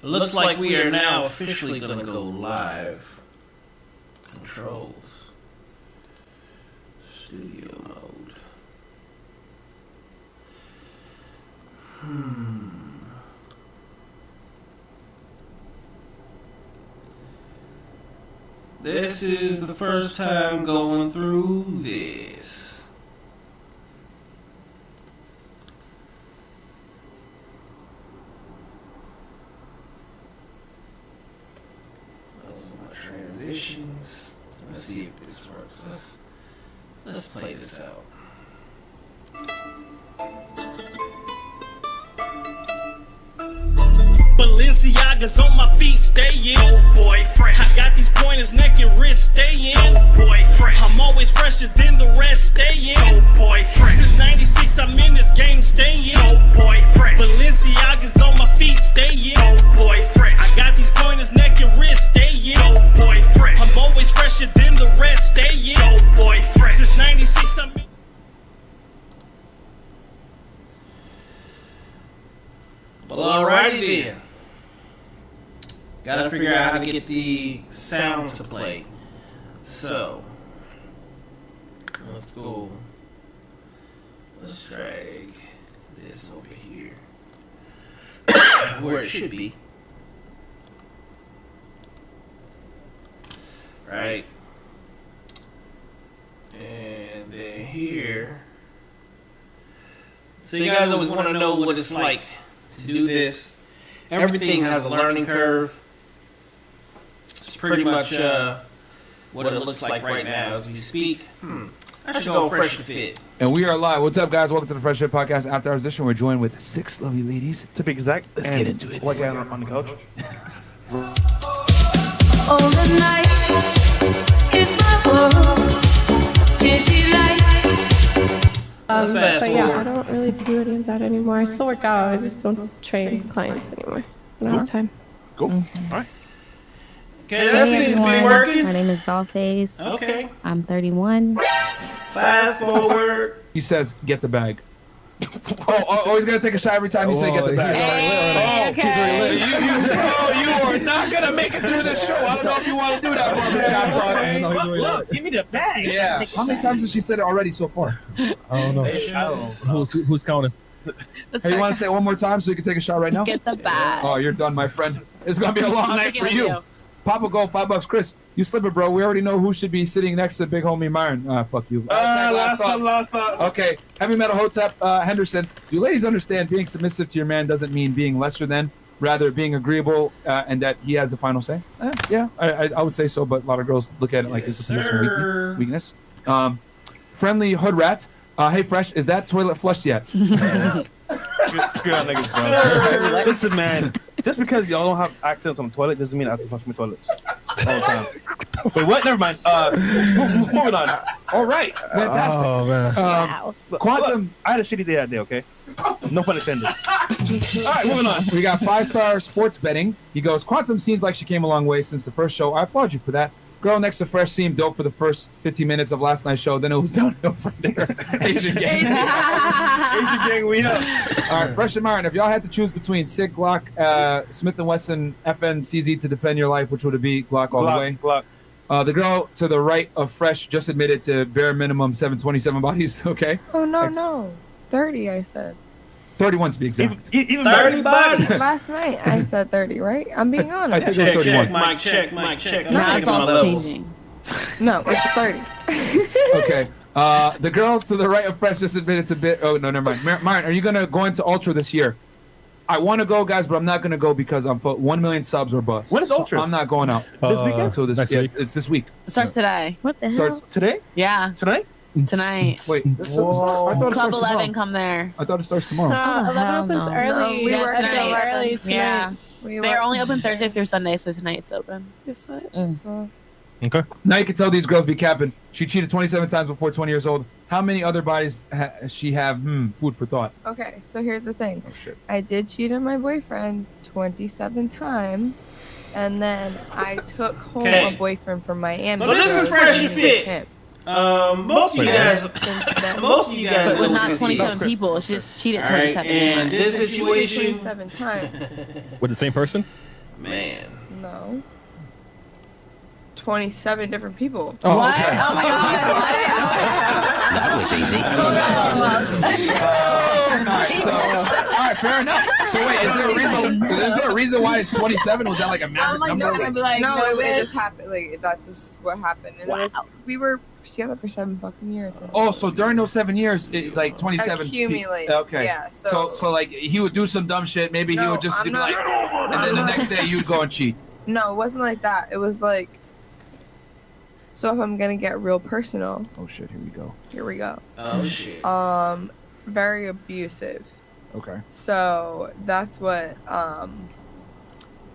It looks like we are now officially going to go live. Controls. Studio mode. This is the first time going through this. Those are my transitions. Let's see if this works. Let's play this out. Balenciaga's on my feet, stay in. Oh boy, fresh. I got these pointers, neck and wrist, stay in. Oh boy, fresh. I'm always fresher than the rest, stay in. Oh boy, fresh. Since 96, I'm in this game, stay in. Oh boy, fresh. Balenciaga's on my feet, stay in. Oh boy, fresh. I got these pointers, neck and wrist, stay in. Oh boy, fresh. I'm always fresher than the rest, stay in. Oh boy, fresh. Since 96, I'm in. Well, alrighty then. Gotta figure out how to get the sound to play. So, let's go. Let's drag this over here. Where it should be. Right. And then here. So you guys always want to know what it's like to do this. Everything has a learning curve. It's pretty much what it looks like right now as we speak. I should go fresh to fit. And we are live. What's up, guys? Welcome to the Fresh Fit Podcast After Hours Edition. We're joined with 6 lovely ladies. To be exact. Let's get into it. White guy on the couch. All the night, if I were city light. But yeah, I don't really do any of that anymore. I still work out. I just don't train clients anymore. I don't have time. Cool. All right. Okay, that seems to be working. My name is Dollface. Okay. I'm 31. Fast forward. He says, get the bag. Oh, he's going to take a shot every time you say get the bag. Hey, okay. You are not going to make it through this show. I don't know if you want to do that, barbershop talk. Look, give me the bag. Yeah. How many times has she said it already so far? I don't know. Who's counting? Hey, you want to say it one more time so you can take a shot right now? Get the bag. Oh, you're done, my friend. It's going to be a long night for you. Papa Gold, $5. Chris, you slip it, bro. We already know who should be sitting next to big homie Myron. Fuck you. Last thoughts. Okay. Heavy Metal Hotep Henderson. Do ladies understand being submissive to your man doesn't mean being lesser than, rather being agreeable and that he has the final say? Yeah, I would say so, but a lot of girls look at it like it's a position of weakness. Friendly Hood Rat. Hey, Fresh, is that toilet flushed yet? Screw out niggas, bro. Listen, man. Just because y'all don't have access on the toilet doesn't mean I have to flush my toilets all the time. Wait, what? Never mind. Moving on. All right. Fantastic. Oh, man. Wow. Quantum. I had a shitty day that day, okay? No pun intended. All right, moving on. We got 5-star sports betting. He goes, Quantum seems like she came a long way since the first show. I applaud you for that. Girl next to Fresh seemed dope for the first 15 minutes of last night's show. Then it was downhill from there. Asian gang. Asian gang, we up. All right, Fresh and Myron, if y'all had to choose between SIG, Glock, Smith & Wesson, FN, CZ to defend your life, which would it be? Glock all the way? Glock. The girl to the right of Fresh just admitted to bare minimum 727 bodies. Okay. Oh, no. 30, I said. 31 to be exact. Even 30 bodies. Last night, I said 30, right? I'm being I honest. think it was 31. Mic check. I'm Now checking it's my all levels. changing. No, it's 30. Okay. The girl to the right of Fresh just admitted to oh, no, never mind. Myron, are you going to go into Ultra this year? I want to go, guys, but I'm not going to go because I'm 1 million subs or bust. When is Ultra? So I'm not going out. This weekend? Until this, Next week? It's this week. It starts today. What the hell? Starts Today? Yeah, Tonight? tonight. Wait, I thought it Club starts 11, tomorrow. come there. I thought it starts tomorrow. Oh, 11 hell opens no. early. We Yeah, work tonight. till Early tonight. Yeah. We They're only open Thursday through Sunday, so tonight's open. Okay. Now you can tell these girls be capping. She cheated 27 times before 20 years old. How many other bodies she have? Food for thought. Okay, so here's the thing. Oh, shit. I did cheat on my boyfriend 27 times, and then I took home Okay. a boyfriend from Miami. So this is I Fresh and cheated Fit. with him. Most of you guys, most of you guys, But know not this 27 is. people. She just cheated All right, 27 and times. this situation, 27 times. With the same person? man. No. 27 different people. Oh, What? okay. Oh my god. That was easy. All right, fair enough. So wait, is there a reason why it's 27? Was that like a magic I'm like, number? no, I'd be like, No, no, it just bitch. happened. Like, that's just what happened. And it was, we were together for 7 fucking years. Oh, so during those 7 years, like 27. Accumulate. Okay. Yeah. So like he would do some dumb shit. Maybe he No, would just I'm be not- like, and then the next day you'd go and cheat. No, it wasn't like that. It was like. So if I'm gonna get real personal, Oh shit, here we go. here we go. Oh shit. Very abusive. Okay. So that's what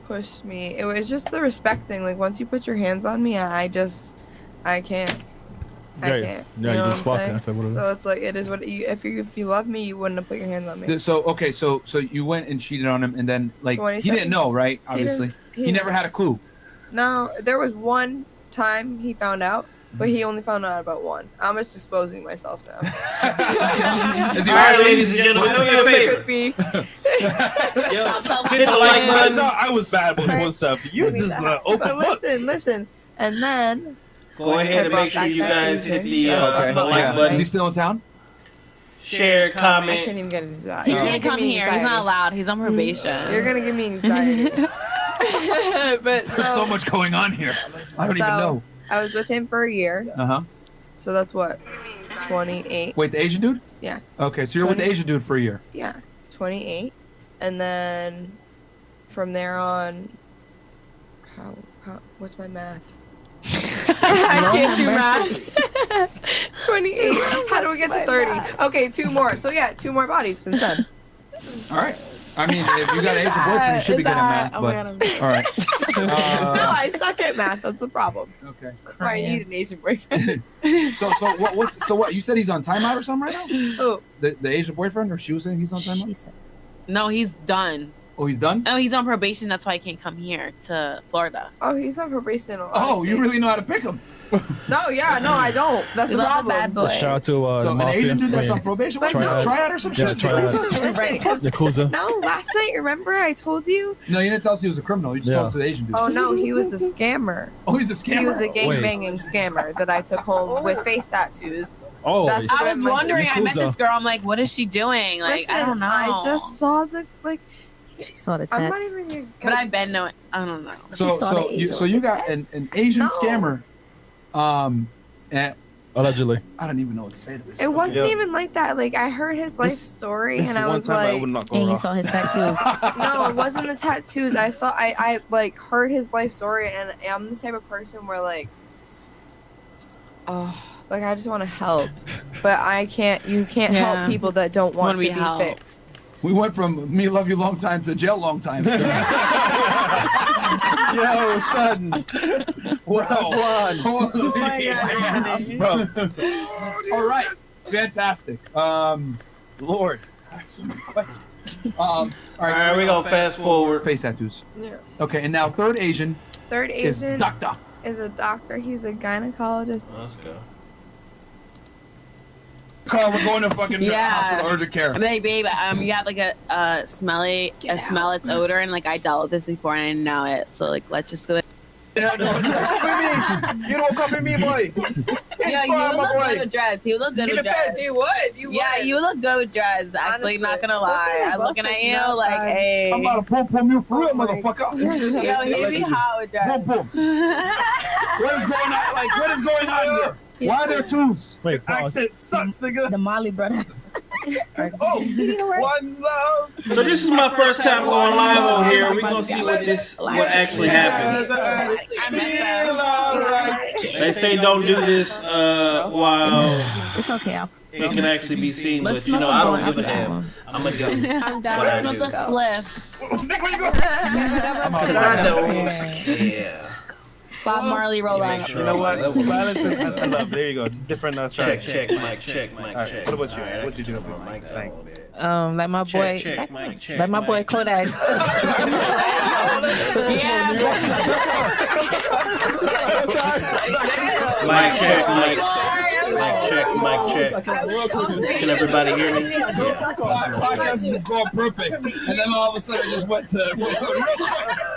pushed me. It was just the respect thing. Like once you put your hands on me, I can't. I can't. Yeah, You you know just what fuck. I'm That's what it is. So it's like it is what you. If you love me, you wouldn't have put your hands on me. So okay, so you went and cheated on him, and then like he 27. didn't know, right? Obviously, he never had a clue. No, there was one time he found out, but he only found out about one. I'm just exposing myself now. Is he All right, watching? ladies and gentlemen, do me a favor. Could be. Yo, Stop hit the like I button. thought I was bad with one stuff. You Maybe just that. open But books. listen, and then Go ahead and make sure you guys hit the like Yeah. button, Is he still in town? share, I can't comment. even get into that. He You're gonna can't give come me here. He's anxiety. not allowed. He's on probation. You're gonna give me anxiety. But There's so much going on here. I don't even know. I was with him for a year, Uh huh. so that's what 28. Wait, the Asian dude? Yeah. Okay, so you're with the Asian dude for a year. Yeah, 28, and then from there on, how what's my math? I can't do math. 28. How do we get to 30? Okay, 2 more. So yeah, 2 more bodies since then. All right. I mean, if you got an Asian boyfriend, you should be good at math. But all right. No, I suck at math. That's the problem. Okay. That's why I need an Asian boyfriend. So what? You said he's on timeout or something right now? Oh, The Asian boyfriend, or she was saying he's on timeout? No, he's done. Oh, he's done. No, he's on probation. That's why I can't come here to Florida. oh, he's on probation. A lot Oh, of you states. really know how to pick him. No, yeah, no, I don't. That's We the love the problem. bad boys. Shout out to So the an mafia. Asian dude that's Yeah. on probation. What's Try that? out. Tryout or some Yeah, shit? try out. Listen, 'cause- Yakuza. no, last night, remember I told you? No, you didn't tell us he was a criminal. You just told us the Asian dude. Oh no, he was a scammer. Oh, he's a scammer. He was a Wait. gangbanging scammer that I took home with face tattoos. Oh, That's- I was wondering. I met Yakuza. this girl. I'm like, what is she doing? Like, I Listen, don't know. I just saw the She saw the I'm not even gonna But I've been knowing. I don't know. So you got an Asian No. scammer. And allegedly. I don't even know what to say to this. It wasn't Yeah. even like that. Like I heard his life story, This and is I one was time I like, would not go wrong. his tattoos. no, it wasn't the tattoos. I like heard his life story, and I'm the type of person where like, oh, like I just want to help, but I can't. You can't Yeah. help people that don't want Wanna to be be helped. fixed. We went from me love you long time to jail long time. Yo, son. What a one. Bro, All right, fantastic. Lord. I have so many questions. All All right, we're gonna fast forward. Face tattoos. Yeah. Okay, and now third Asian Third is Asian doctor. is a doctor. He's a gynecologist. Let's go. Carl, we're going to fucking Yeah. hospital urgent care. I'm like, babe, you got like a smell its odor, and like I dealt with this before and I didn't know it. So like, let's just go. You don't copy me, boy. Yeah, you would look good with dreads. He would look good In with the dreads. feds. You would. You would. Yeah, you would look good with dreads. Actually, not gonna lie. I'm looking at you like, hey. I'm about to pom you for real, motherfucker. Yo, he'd be hot with Boom, dreads. boom. What is going on? Like, what is going on here? Why are there twos? Wait, pause. Accent sucks, nigga. The Molly brothers. Oh, one love. So this is my first time going live on here. We're gonna see what actually happens. Feel alright. They say don't do this while It's okay. it can actually be seen, Let's but you know smoke I a don't blunt give a after that damn. one. I'm gonna go. I'm What I down. Smoke do. a spliff. Nigga, where you go? Cause I don't care. Bob Marley roll Make out. sure You know what? I'm level. Balance and love. There you go. Different Check, strategy. check, mic, check, mic, Alright, check. what about you? Alright, What you doing? my mic Thank a little bit. Like my boy, Check, mic, check. like my boy mic. Kodak. Yeah. Mic check, mic. Mic check. Can everybody hear me? Yeah. Podcast is going perfect, and then all of a sudden it just went to real quick.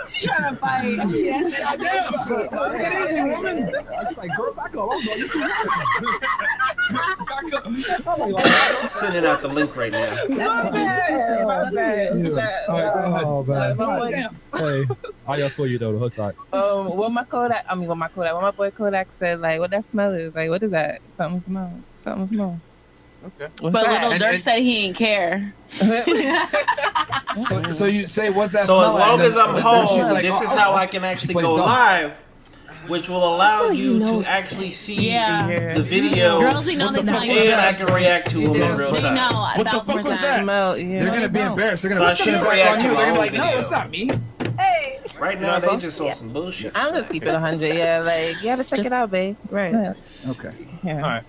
She's trying to fight. That's easy, woman. Like, girl, back up. Sending out the link right now. Oh, man. Hey, how y'all feel you though? The hood side. What my boy Kodak said, like, what that smell is, like, what is that? Something smell. Okay. But Little Dirk said he didn't care. So you say, what's that So smell as long like? as I'm home, She's like, this is how I can actually go live, which will allow you to actually see the video, Girls, we know they smell like and I can react to them in real They time. know, What the fuck was that? They're gonna be embarrassed. They're gonna So I be should back react on to you. my They're gonna be own like, no, video. it's not me. Hey. Right now, they just saw some bullshit. I'm just keep it 100. Yeah, like, you gotta check it out, babe. Right. Okay. Yeah. All right.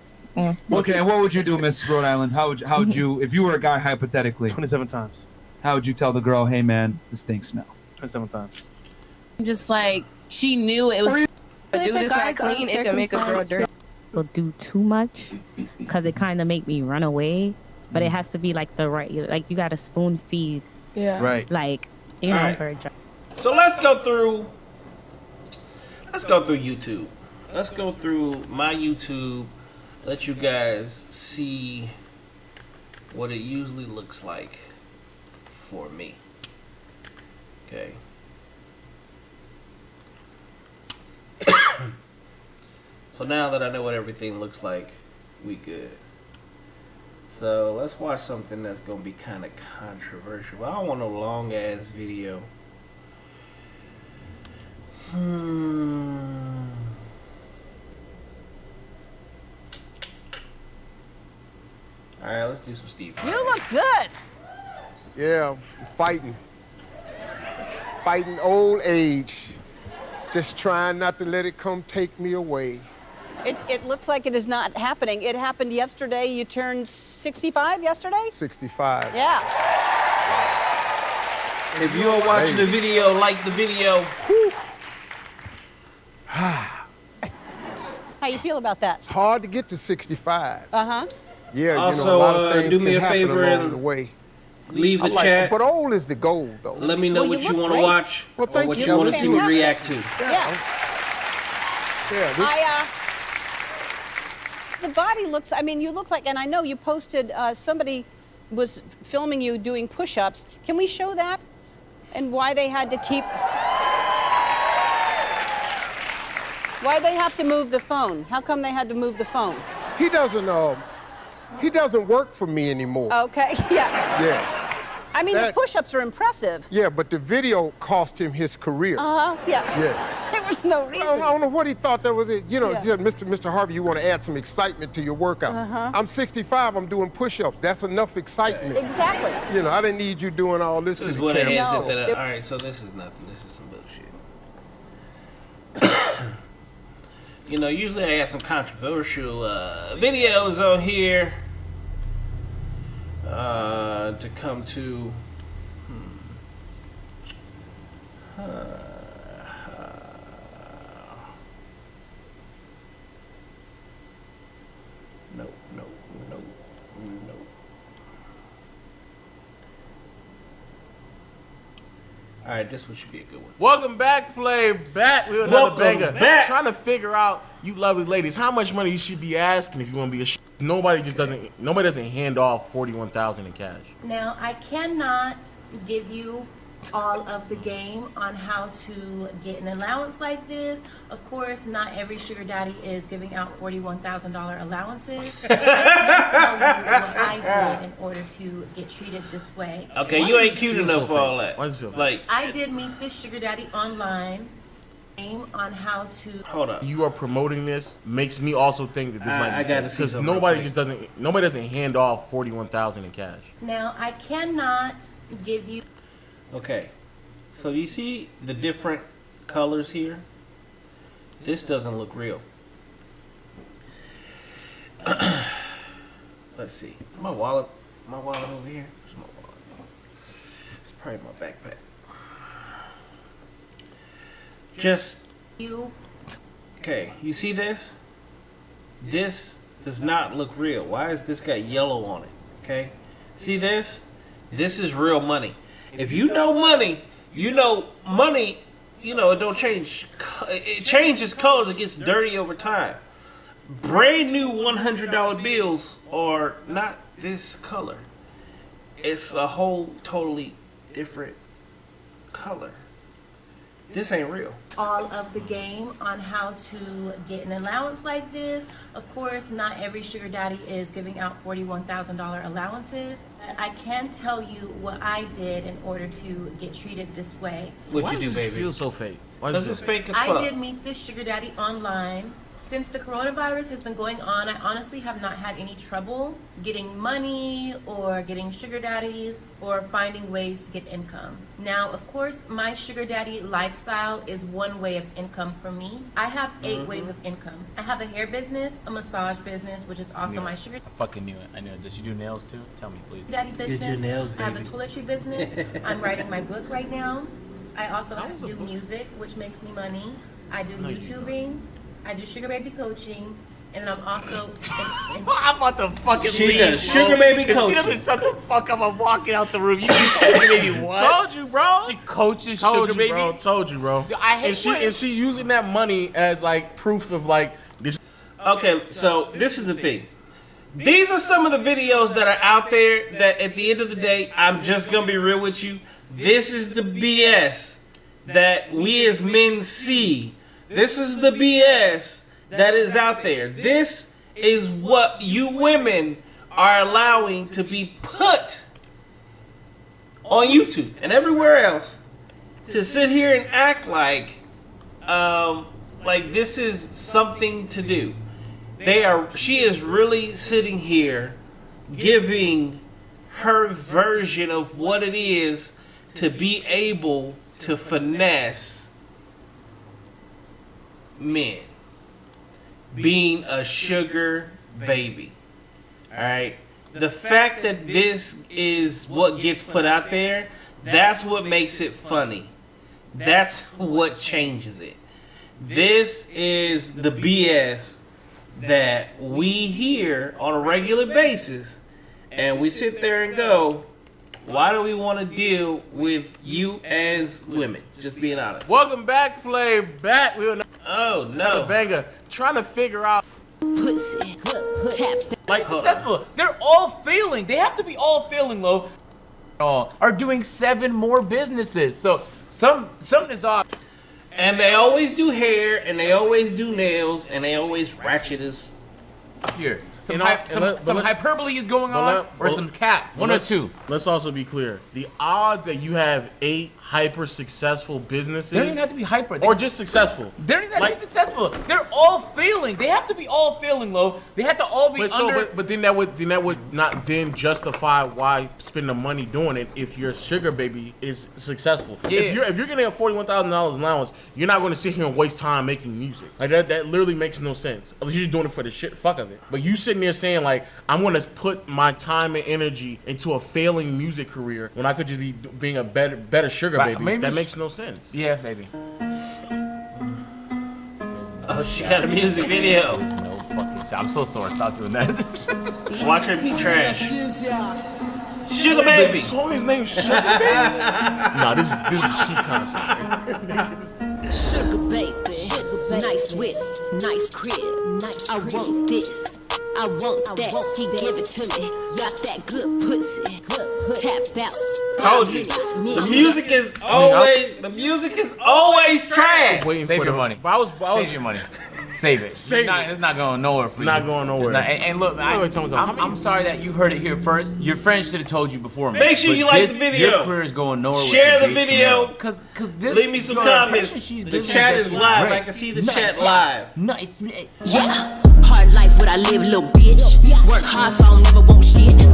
Okay, and what would you do, Miss Rhode Island? How would you, if you were a guy hypothetically, 27 times. how would you tell the girl, hey man, this thing smell? 27 times. Just like, she knew it was. Do this right clean, it can make a girl dirty. Will do too much because it kind of make me run away, but it has to be like the right, like you got to spoon feed, Yeah. Right. like you know, All right. bird dry. So let's go through YouTube. Let's go through my YouTube. Let you guys see what it usually looks like for me. Okay. So now that I know what everything looks like, we good. So let's watch something that's gonna be kind of controversial. I don't want a long ass video. Alright, let's do some Steve. You look good. Yeah, fighting old age. Just trying not to let it come take me away. It looks like it is not happening. It happened yesterday. You turned 65 yesterday? 65. Yeah. If you are watching the video, like the video. How you feel about that? It's hard to get to 65. Uh-huh. Yeah, Also, you know, a lot of things do me can a happen favor along and the way. leave the I like chat. it, but old is the goal, though. Let me know Well, what you you look want to great. watch Well, or thank what you. you want to see me Fantastic. react to. Yeah. The body looks, I mean, you look like, and I know you posted, somebody was filming you doing push-ups. Can we show that? And why they had to keep, why they have to move the phone? How come they had to move the phone? He doesn't work for me anymore. Okay, yeah. Yeah. I mean, the push-ups are impressive. Yeah, but the video cost him his career. Uh-huh, yeah. Yeah. There was no reason. I don't know what he thought that was it. You know, Yeah. he said, Mr. Harvey, you want to add some excitement to your workout. Uh-huh. I'm 65, I'm doing push-ups. That's enough excitement. Exactly. You know, I didn't need you doing all this This to is the what it camera. is. All right, so this is nothing. This is some bullshit. You know, usually I have some controversial videos on here to come to. No. All right, this one should be a good one. Welcome back, Playback. With another Welcome banger. back. Trying to figure out, you lovely ladies, how much money you should be asking if you want to be a Nobody doesn't hand off $41,000 in cash. Now, I cannot give you all of the game on how to get an allowance like this. Of course, not every sugar daddy is giving out $41,000 allowances. I can tell you what I did in order to get treated this way. Okay, you ain't cute enough for all that. Like, I did meet this sugar daddy online. On how to hold up. You are promoting this makes me also think that this might be I gotta see because something nobody real doesn't hand off $41,000 in cash. Now, I cannot give you. Okay, so you see the different colors here? This doesn't look real. Let's see. My wallet over here. Where's my wallet? It's probably my backpack. Okay, you see this? This does not look real. Why is this got yellow on it? Okay, see this? This is real money. If you know money, you know money. You know it don't change. It changes colors. It gets dirty over time. Brand new $100 bills are not this color. It's a whole totally different color. This ain't real. All of the game on how to get an allowance like this. Of course, not every sugar daddy is giving out $41,000 allowances. But I can tell you what I did in order to get treated this way. What'd you do, baby? Feel so fake. Because it's fake as fuck. I did meet this sugar daddy online. Since the coronavirus has been going on, I honestly have not had any trouble getting money or getting sugar daddies or finding ways to get income. Now, of course, my sugar daddy lifestyle is one way of income for me. I have 8 ways of income. I have a hair business, a massage business, which is also my sugar I fucking knew it. I knew it. Does she do nails too? Tell me, please. daddy business. Get your nails, I have a baby. toiletry business. I'm writing my book right now. I also do music, which makes me money. I do YouTubing. I do sugar baby coaching, and then I'm also. I'm about to fucking She leave. does bro. sugar baby If coaching. She doesn't shut the fuck up. I'm walking out the room. You do sugar baby what? Told you, bro. She coaches Told sugar you, bro. babies. Told you, bro. I hate and she using that money as like proof of like this. Okay, so this is the thing. These are some of the videos that are out there that at the end of the day, I'm just going to be real with you. This is the BS that we as men see. This is the BS that is out there. This is what you women are allowing to be put on YouTube and everywhere else to sit here and act like this is something to do. She is really sitting here giving her version of what it is to be able to finesse men. Being a sugar baby. Alright? The fact that this is what gets put out there, that's what makes it funny. That's what changes it. This is the BS that we hear on a regular basis, and we sit there and go, why do we want to deal with you as women? Just being honest. Welcome back, Playback. We Oh no, banger. Trying to figure out. Like successful. They're all failing. They have to be all failing, Lo. Are doing 7 more businesses. So something is off. And they always do hair, and they always do nails, and they always ratchet as here. Some, let's- hyperbole is going but on, let- or but- some cap. One or let's- two. Let's also be clear. The odds that you have 8 hyper successful businesses, They don't even have to be hyper. or just successful. They don't even have to be successful. They're all failing. They have to be all failing, Lo. They have to all be under. But then that would not then justify why spend the money doing it if your sugar baby is successful. Yeah. If you're getting a $41,000 allowance, you're not going to sit here and waste time making music. Like that literally makes no sense. Unless you're doing it for the fuck of it. But you sitting there saying like, I'm going to put my time and energy into a failing music career when I could just be being a better sugar Right, baby. maybe That she- makes no sense. Yeah, baby. Oh, she got a music video. There's no fucking shit. I'm so sorry. Stop doing that. Watch her be trash. Sugar baby. The song is named Sugar Baby. Nah, this is sheet content. Sugar baby, nice whip, nice crib, I want this, I want that, he give it to me, got that good pussy, tap out. Told you. The music is always trash. Save your money. Save your money. Save it. It's not going nowhere for you. Not going nowhere. It's not, and look, I'm sorry that you heard it here first. Your friends should have told you before me. Make sure you like the video. Your career is going nowhere. Share with the your big video. Camaro. Cause this. Leave me some comments. The chat is live. I can see the chat live. Nice. Yeah, hard life what I live, little bitch. Work hard so I don't never want shit.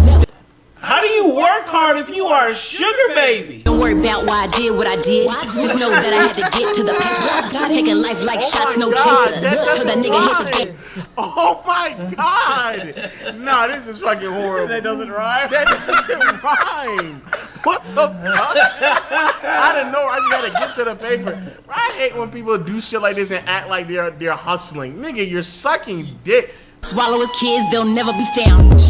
How do you work hard if you are a sugar baby? Don't worry about why I did what I did. Just know that I had to get to the paper. Taking life like shots, no chaser. So that nigga hit the game. Oh my god! Nah, this is fucking horrible. That doesn't rhyme? That doesn't rhyme. What the fuck? I didn't know. I just had to get to the paper. I hate when people do shit like this and act like they're hustling. Nigga, you're sucking dick. Swallow his kids, they'll never be found.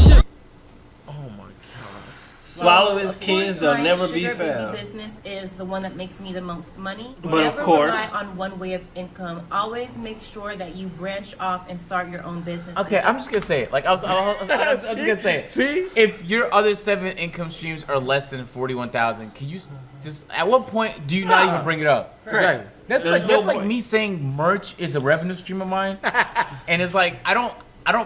Swallow his kids, they'll My never be sugar baby found. business is the one that makes me the most money. But of Never course. rely on one way of income. Always make sure that you branch off and start your own business. Okay, I'm just gonna say it. Like I was just gonna say it. See, if your other 7 income streams are less than 41,000, can you just? At what point do you not even bring it up? Exactly. That's like me saying merch is a revenue stream of mine, and it's like I don't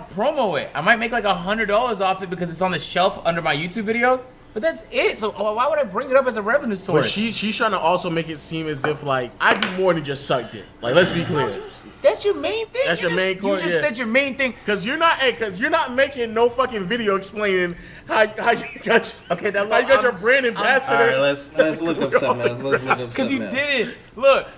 promo it. I might make like $100 off it because it's on the shelf under my YouTube videos. But that's it. So why would I bring it up as a revenue source? But she's trying to also make it seem as if like I do more than just suck dick. Like let's be clear. That's your main thing. That's your main You just said your main thing. Cause you're not making no fucking video explaining how you got how you got your brand ambassador. All right, let's look up something else. Let's look up Because you something else. did it. Look.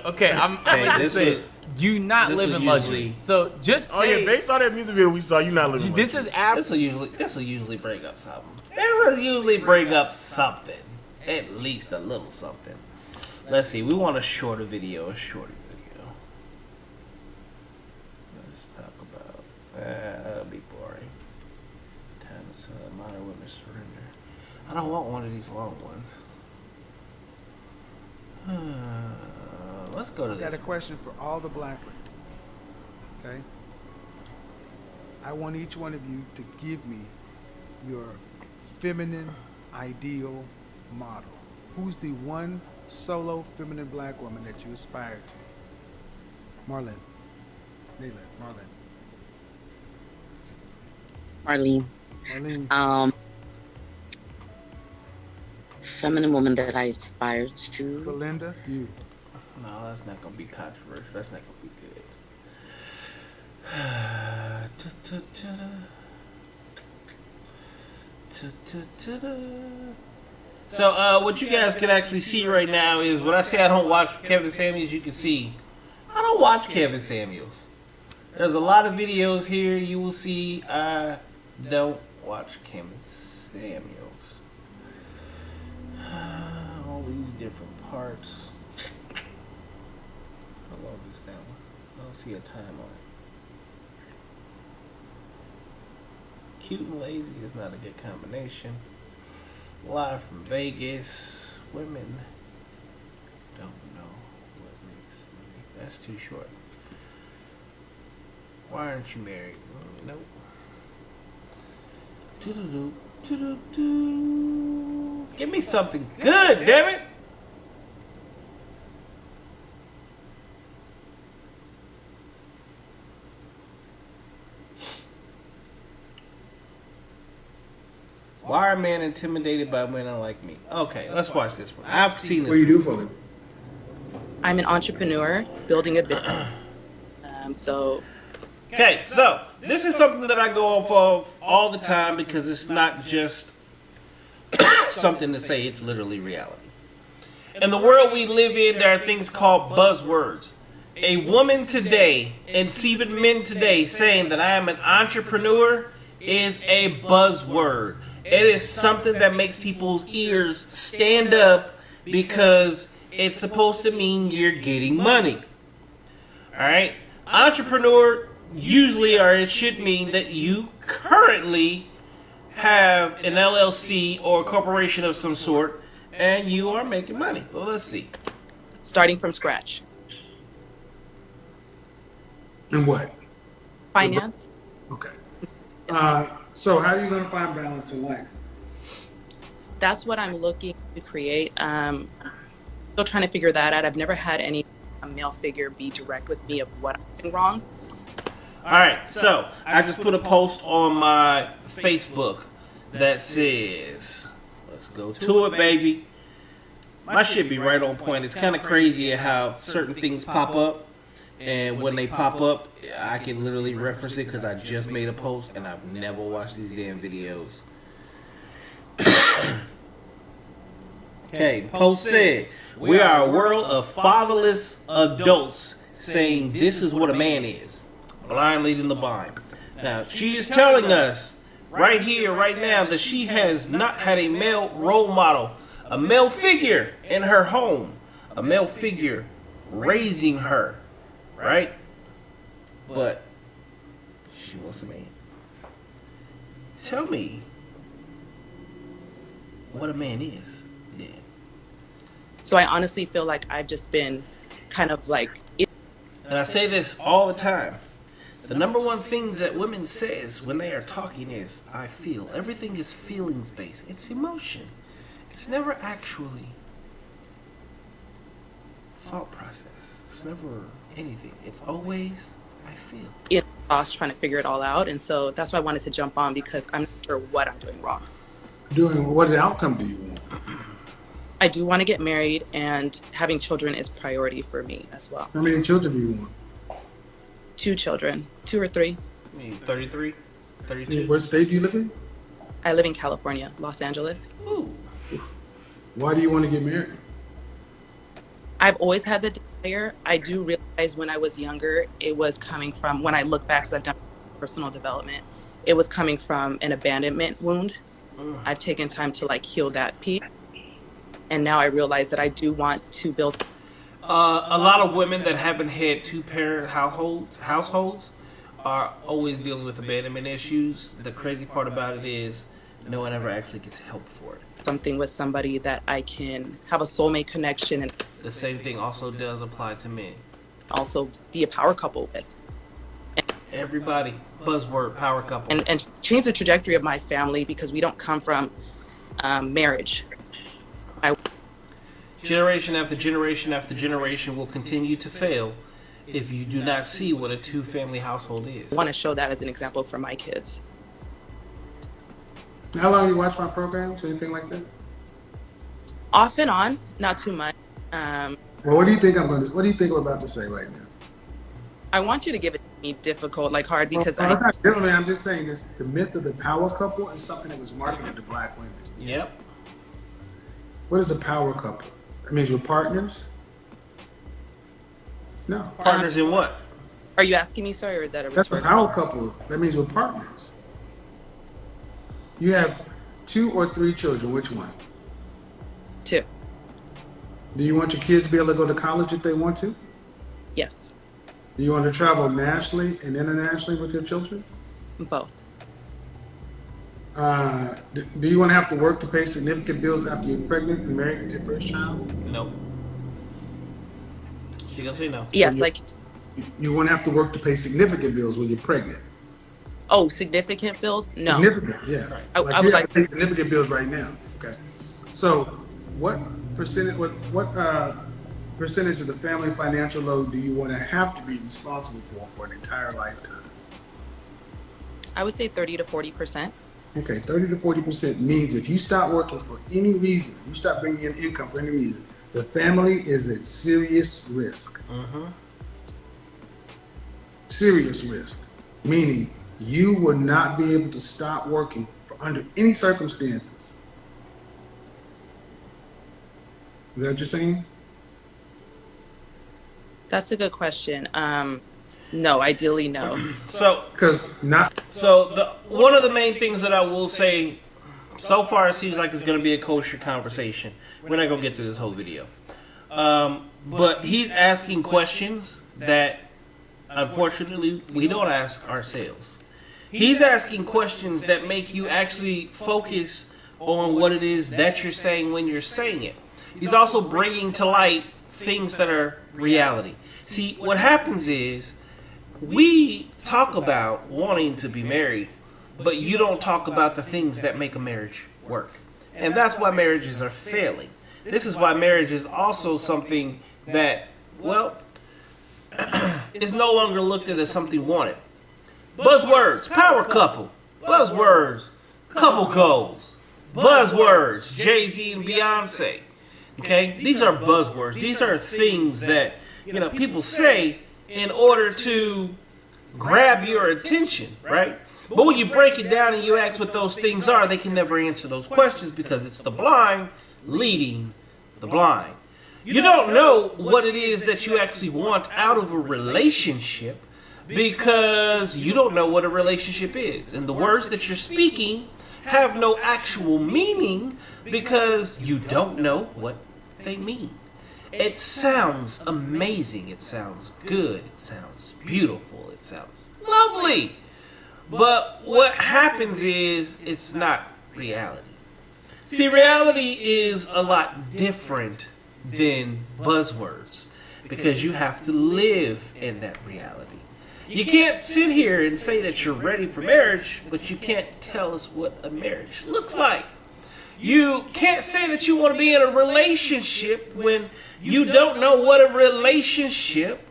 Okay, I'm gonna say it. You not this live in will luxury. usually- So just say. Oh yeah, based on that music video we saw, you not living. This is This will usually bring up something. This will usually bring up something. At least a little something. Let's see. We want a shorter video. Let's talk about. That'll be boring. Time to sell modern women surrender. I don't want one of these long ones. Let's go to I got this a question for all the black women. Okay? I want each one of you to give me your feminine ideal model. Who's the one solo feminine black woman that you aspire to? Marlene. Marlene. Feminine woman that I aspire to. Belinda, you. No, that's not gonna be controversial. That's not gonna be good. So, what you guys can actually see right now is when I say I don't watch Kevin Samuels, you can see I don't watch Kevin Samuels. There's a lot of videos here you will see I don't watch Kevin Samuels. All these different parts. How long is that one? I don't see a time on it. Cute and lazy is not a good combination. Live from Vegas. Women don't know what makes money. That's too short. Why aren't you married? Nope. Give me something good, damn it! Why are men intimidated by women like me? Okay, let's watch this one. I've seen this. What do you do for them? I'm an entrepreneur building a business. Okay, so this is something that I go off of all the time because it's not just something to say, it's literally reality. In the world we live in, there are things called buzzwords. A woman today, and even men today, saying that I am an entrepreneur is a buzzword. It is something that makes people's ears stand up because it's supposed to mean you're getting money. Alright? Entrepreneur usually, or it should mean that you currently have an LLC or a corporation of some sort and you are making money. Well, let's see. Starting from scratch. And what? Finance. Okay. So how are you going to find balance in life? That's what I'm looking to create. Still trying to figure that out. I've never had any male figure be direct with me of what I'm doing wrong. Alright, so I just put a post on my Facebook that says, let's go to it, baby. My shit be right on point. It's kind of crazy how certain things pop up. And when they pop up, I can literally reference it because I just made a post and I've never watched these damn videos. Okay, Post said, we are a world of fatherless adults saying this is what a man is. Blind leading the blind. Now, she is telling us right here, right now, that she has not had a male role model, a male figure in her home, a male figure raising her, right? But she wants a man. Tell me what a man is. Yeah. So I honestly feel like I've just been kind of like. And I say this all the time. The number one thing that women says when they are talking is, I feel. Everything is feelings based. It's emotion. It's never actually thought process. It's never anything. It's always, I feel. It's lost trying to figure it all out. And so that's why I wanted to jump on, because I'm not sure what I'm doing wrong. What outcome do you want? I do want to get married, and having children is priority for me as well. How many children do you want? 2 children, 2 or 3. 33, 32. What state do you live in? I live in California, Los Angeles. Ooh. Why do you want to get married? I've always had the desire. I do realize when I was younger, it was coming from, when I look back, because I've done personal development, it was coming from an abandonment wound. I've taken time to like heal that piece. And now I realize that I do want to build. A lot of women that haven't had two-parent households are always dealing with abandonment issues. The crazy part about it is no one ever actually gets help for it. Something with somebody that I can have a soulmate connection, and the same thing also does apply to men. Also be a power couple with. Everybody, buzzword, power couple. And change the trajectory of my family, because we don't come from marriage. Generation after generation after generation will continue to fail if you do not see what a two-family household is. I want to show that as an example for my kids. How long you watch my programs or anything like that? Off and on, not too much. Well, what do you think What do you think I'm about to say right now? I want you to give it to me difficult, like hard, because I'm just saying this. The myth of the power couple is something that was marketed to black women. Yep. What is a power couple? That means we're partners? No. Partners in what? Are you asking me, sir, or is that a That's a rhetorical? power couple. That means we're partners. You have 2 or 3 children. Which one? 2. Do you want your kids to be able to go to college if they want to? Yes. Do you want to travel nationally and internationally with your children? Both. Do you want to have to work to pay significant bills after you're pregnant and married with your first child? No. She gonna say no. Yes, you want to have to work to pay significant bills when you're pregnant. Oh, significant bills? No. Significant, yeah. Right. I would like to pay significant bills right now. Okay. So, what percentage? What percentage of the family financial load do you want to have to be responsible for an entire lifetime? I would say 30 to 40%. Okay, 30 to 40% means if you stop working for any reason, you stop bringing in income for any reason, the family is at serious risk. Serious risk, meaning you will not be able to stop working under any circumstances. Is that what you're saying? That's a good question. No, ideally no. So one of the main things that I will say, so far it seems like it's going to be a kosher conversation. We're not going to get through this whole video. But he's asking questions that unfortunately we don't ask ourselves. He's asking questions that make you actually focus on what it is that you're saying when you're saying it. He's also bringing to light things that are reality. See, what happens is we talk about wanting to be married, but you don't talk about the things that make a marriage work. And that's why marriages are failing. This is why marriage is also something that, well, is no longer looked at as something wanted. Buzzwords, power couple. Buzzwords, couple goals. Buzzwords, Jay-Z and Beyonce. Okay? These are buzzwords. These are things that, people say in order to grab your attention, right? But when you break it down and you ask what those things are, they can never answer those questions because it's the blind leading the blind. You don't know what it is that you actually want out of a relationship because you don't know what a relationship is. And the words that you're speaking have no actual meaning because you don't know what they mean. It sounds amazing. It sounds good. It sounds beautiful. It sounds lovely. But what happens is it's not reality. See, reality is a lot different than buzzwords because you have to live in that reality. You can't sit here and say that you're ready for marriage, but you can't tell us what a marriage looks like. You can't say that you want to be in a relationship when you don't know what a relationship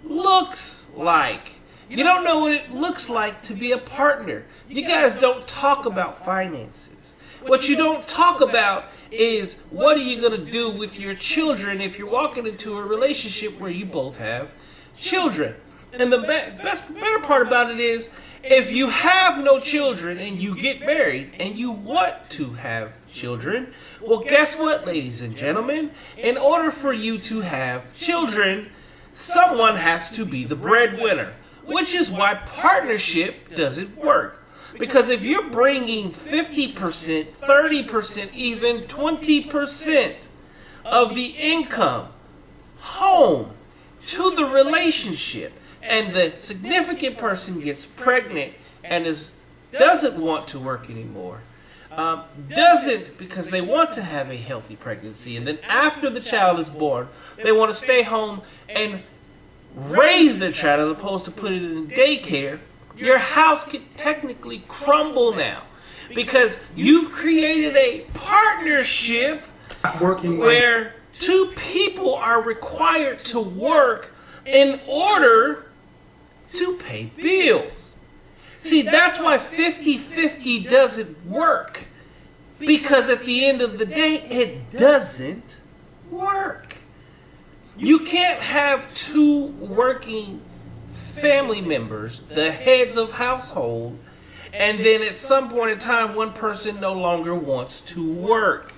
looks like. You don't know what it looks like to be a partner. You guys don't talk about finances. What you don't talk about is what are you going to do with your children if you're walking into a relationship where you both have children. And the better part about it is if you have no children and you get married and you want to have children, well, guess what, ladies and gentlemen? In order for you to have children, someone has to be the breadwinner, which is why partnership doesn't work. Because if you're bringing 50%, 30%, even 20% of the income home to the relationship, and the significant person gets pregnant and doesn't want to work anymore, doesn't because they want to have a healthy pregnancy, and then after the child is born, they want to stay home and raise their child as opposed to put it in daycare, your house could technically crumble now because you've created a partnership where two people are required to work in order to pay bills. See, that's why 50-50 doesn't work. Because at the end of the day, it doesn't work. You can't have two working family members, the heads of household, and then at some point in time, one person no longer wants to work.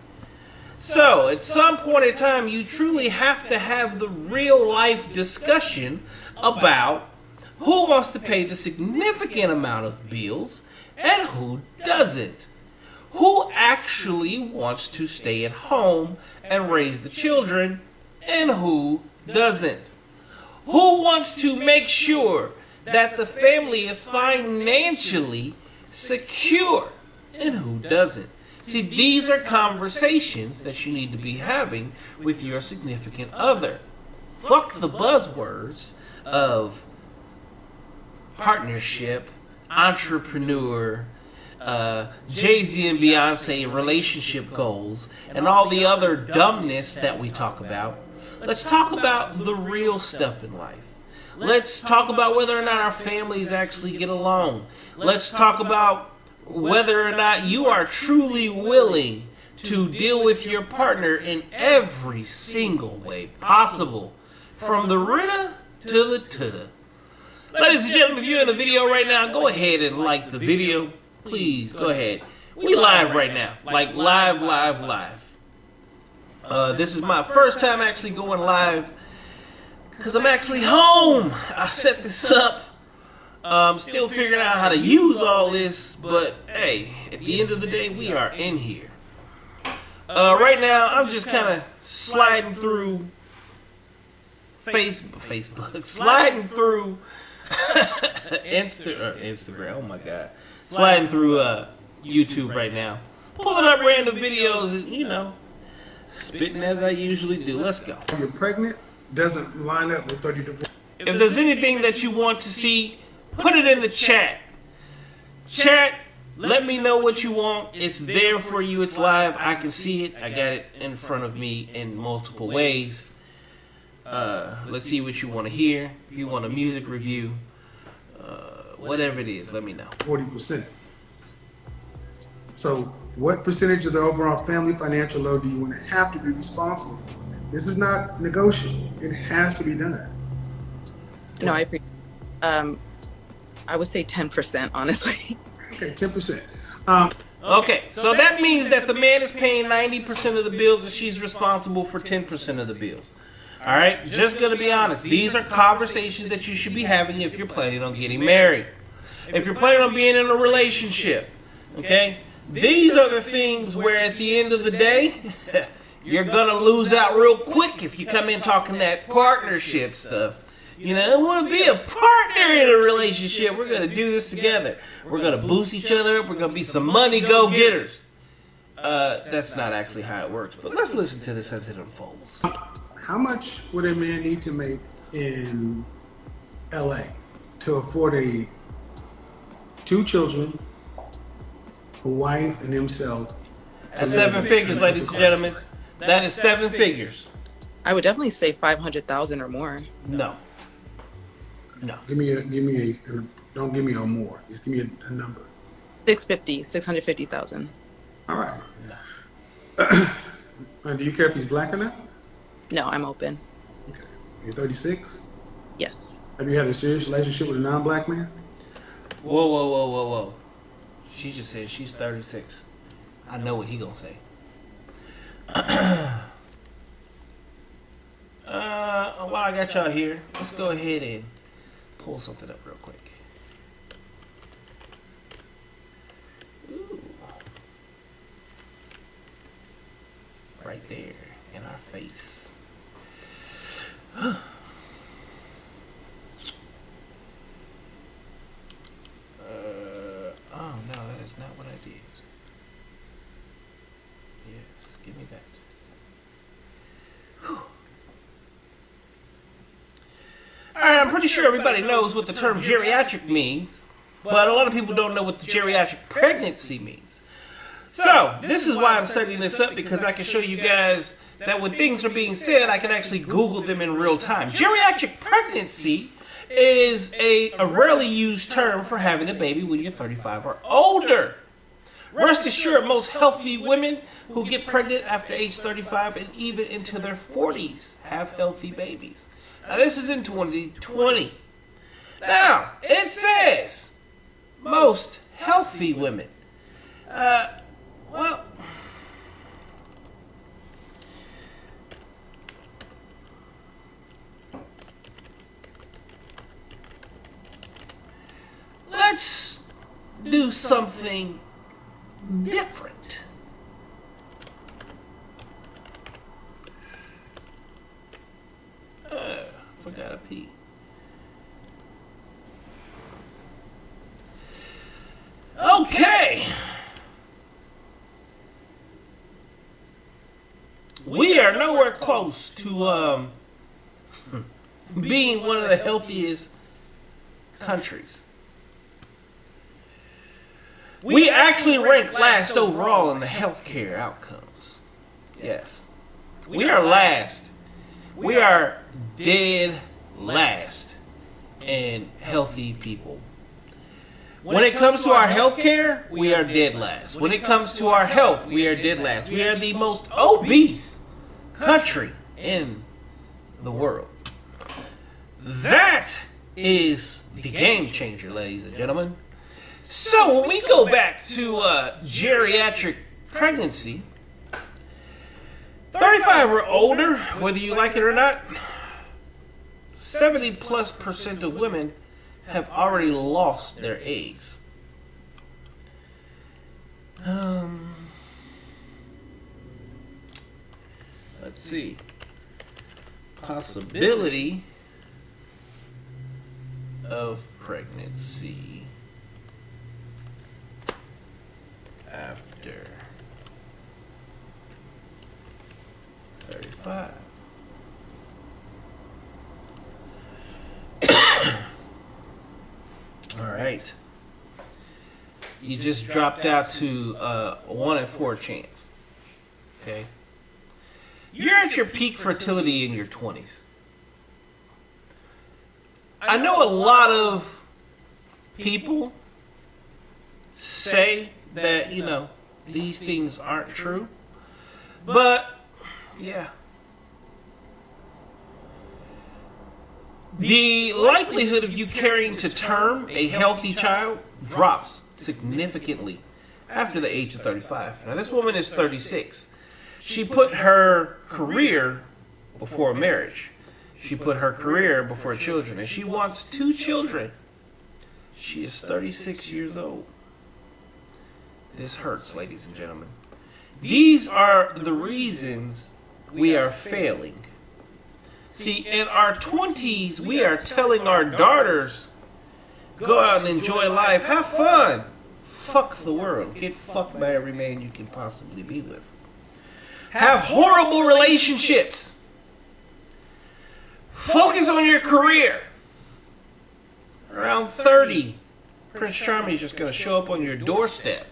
So, at some point in time, you truly have to have the real life discussion about who wants to pay the significant amount of bills and who doesn't. Who actually wants to stay at home and raise the children and who doesn't. Who wants to make sure that the family is financially secure and who doesn't. See, these are conversations that you need to be having with your significant other. Fuck the buzzwords of partnership, entrepreneur, Jay-Z and Beyonce relationship goals, and all the other dumbness that we talk about. Let's talk about the real stuff in life. Let's talk about whether or not our families actually get along. Let's talk about whether or not you are truly willing to deal with your partner in every single way possible. From the ritter to the tutter. Ladies and gentlemen, if you're in the video right now, go ahead and like the video. Please, go ahead. We live right now. Like live. This is my first time actually going live because I'm actually home. I set this up. Still figuring out how to use all this, but hey, at the end of the day, we are in here. Right now, I'm just kind of sliding through Facebook, sliding through Instagram. Oh my God, sliding through YouTube right now, pulling up random videos, and spitting as I usually do. Let's go. You're pregnant doesn't line up with 30 to 40. If there's anything that you want to see, put it in the chat. Chat, let me know what you want. It's there for you. It's live. I can see it. I got it in front of me in multiple ways. Let's see what you want to hear. If you want a music review, whatever it is, let me know. 40%. So what percentage of the overall family financial load do you want to have to be responsible for? This is not negotiable. It has to be done. No, I appreciate I would say 10%, honestly. Okay, 10%. Okay, so that means that the man is paying 90% of the bills and she's responsible for 10% of the bills. All right, just going to be honest. These are conversations that you should be having if you're planning on getting married. If you're planning on being in a relationship, okay? These are the things where at the end of the day, you're going to lose out real quick if you come in talking that partnership stuff. You know, I want to be a partner in a relationship. We're going to do this together. We're going to boost each other up. We're going to be some money go-getters. That's not actually how it works, but let's listen to this as it unfolds. How much would a man need to make in LA to afford 2 children, a wife, and himself? That's 7 figures, ladies and gentlemen. That is 7 figures. I would definitely say 500,000 or more. No. No. Give me a. Don't give me a more. Just give me a number. 650,000. All right. No. Do you care if he's black or not? No, I'm open. Okay. You're 36? Yes. Have you had a serious relationship with a non-black man? Whoa. She just said she's 36. I know what he gonna say. While I got y'all here, let's go ahead and pull something up real quick. Ooh. Right there in our face. Oh no, that is not what I did. Yes, give me that. Whew. Alright, I'm pretty sure everybody knows what the term geriatric means, but a lot of people don't know what the geriatric pregnancy means. So, this is why I'm setting this up, because I can show you guys that when things are being said, I can actually Google them in real time. Geriatric pregnancy is a rarely used term for having a baby when you're 35 or older. Rest assured, most healthy women who get pregnant after age 35 and even into their 40s have healthy babies. Now, this is in 2020. Now, it says most healthy women. Well, let's do something different. Forgot a P. Okay. We are nowhere close to being one of the healthiest countries. We actually rank last overall in the healthcare outcomes. Yes. We are last. We are dead last in healthy people. When it comes to our healthcare, we are dead last. When it comes to our health, we are dead last. We are the most obese country in the world. That is the game changer, ladies and gentlemen. So when we go back to geriatric pregnancy, 35 or older, whether you like it or not, 70+% of women have already lost their eggs. Let's see. Possibility of pregnancy after 35. All right. You just dropped out to 1 in 4 chance. Okay. You're at your peak fertility in your 20s. I know a lot of people say that, you know, these things aren't true. But, yeah. The likelihood of you carrying to term a healthy child drops significantly after the age of 35. Now, this woman is 36. She put her career before marriage. She put her career before children, and she wants 2 children. She is 36 years old. This hurts, ladies and gentlemen. These are the reasons we are failing. See, in our 20s, we are telling our daughters, go out and enjoy life, have fun. Fuck the world. Get fucked by every man you can possibly be with. Have horrible relationships. Focus on your career. Around 30, Prince Charming is just going to show up on your doorstep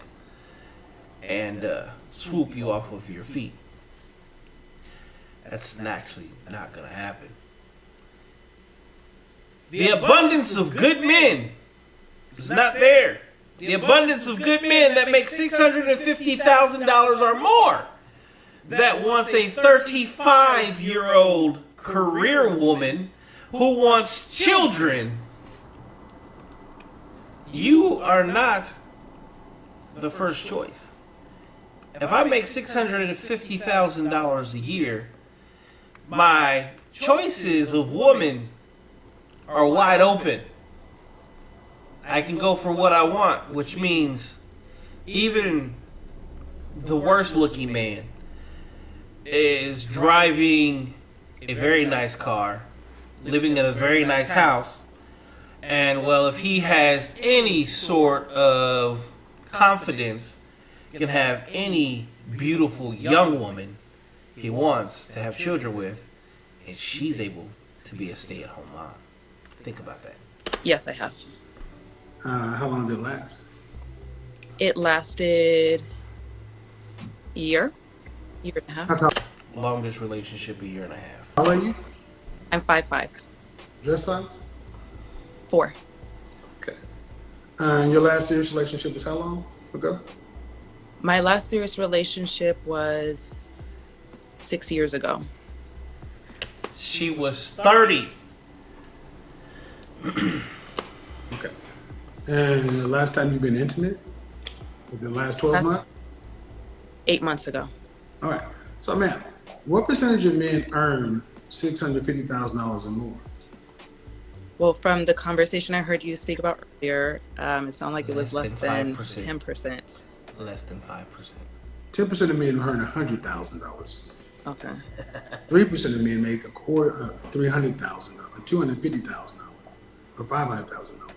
and swoop you off of your feet. That's actually not going to happen. The abundance of good men is not there. The abundance of good men that make $650,000 or more that wants a 35-year-old career woman who wants children. You are not the first choice. If I make $650,000 a year, my choices of women are wide open. I can go for what I want, which means even the worst looking man is driving a very nice car, living in a very nice house, and well, if he has any sort of confidence, he can have any beautiful young woman he wants to have children with, and she's able to be a stay-at-home mom. Think about that. Yes, I have. How long did it last? It lasted a year and a half. Longest relationship, a year and a half. How old are you? I'm 5'5". Dress size? 4. Okay. And your last serious relationship was how long ago? My last serious relationship was 6 years ago. She was 30. Okay. And the last time you've been intimate? Within the last 12 months? 8 months ago. All right. So, ma'am, what percentage of men earn $650,000 or more? Well, from the conversation I heard you speak about earlier, it sounded like it was less than 10%. Less than 5%. 10% of men earn $100,000. Okay. 3% of men make $300,000, $250,000, or $500,000.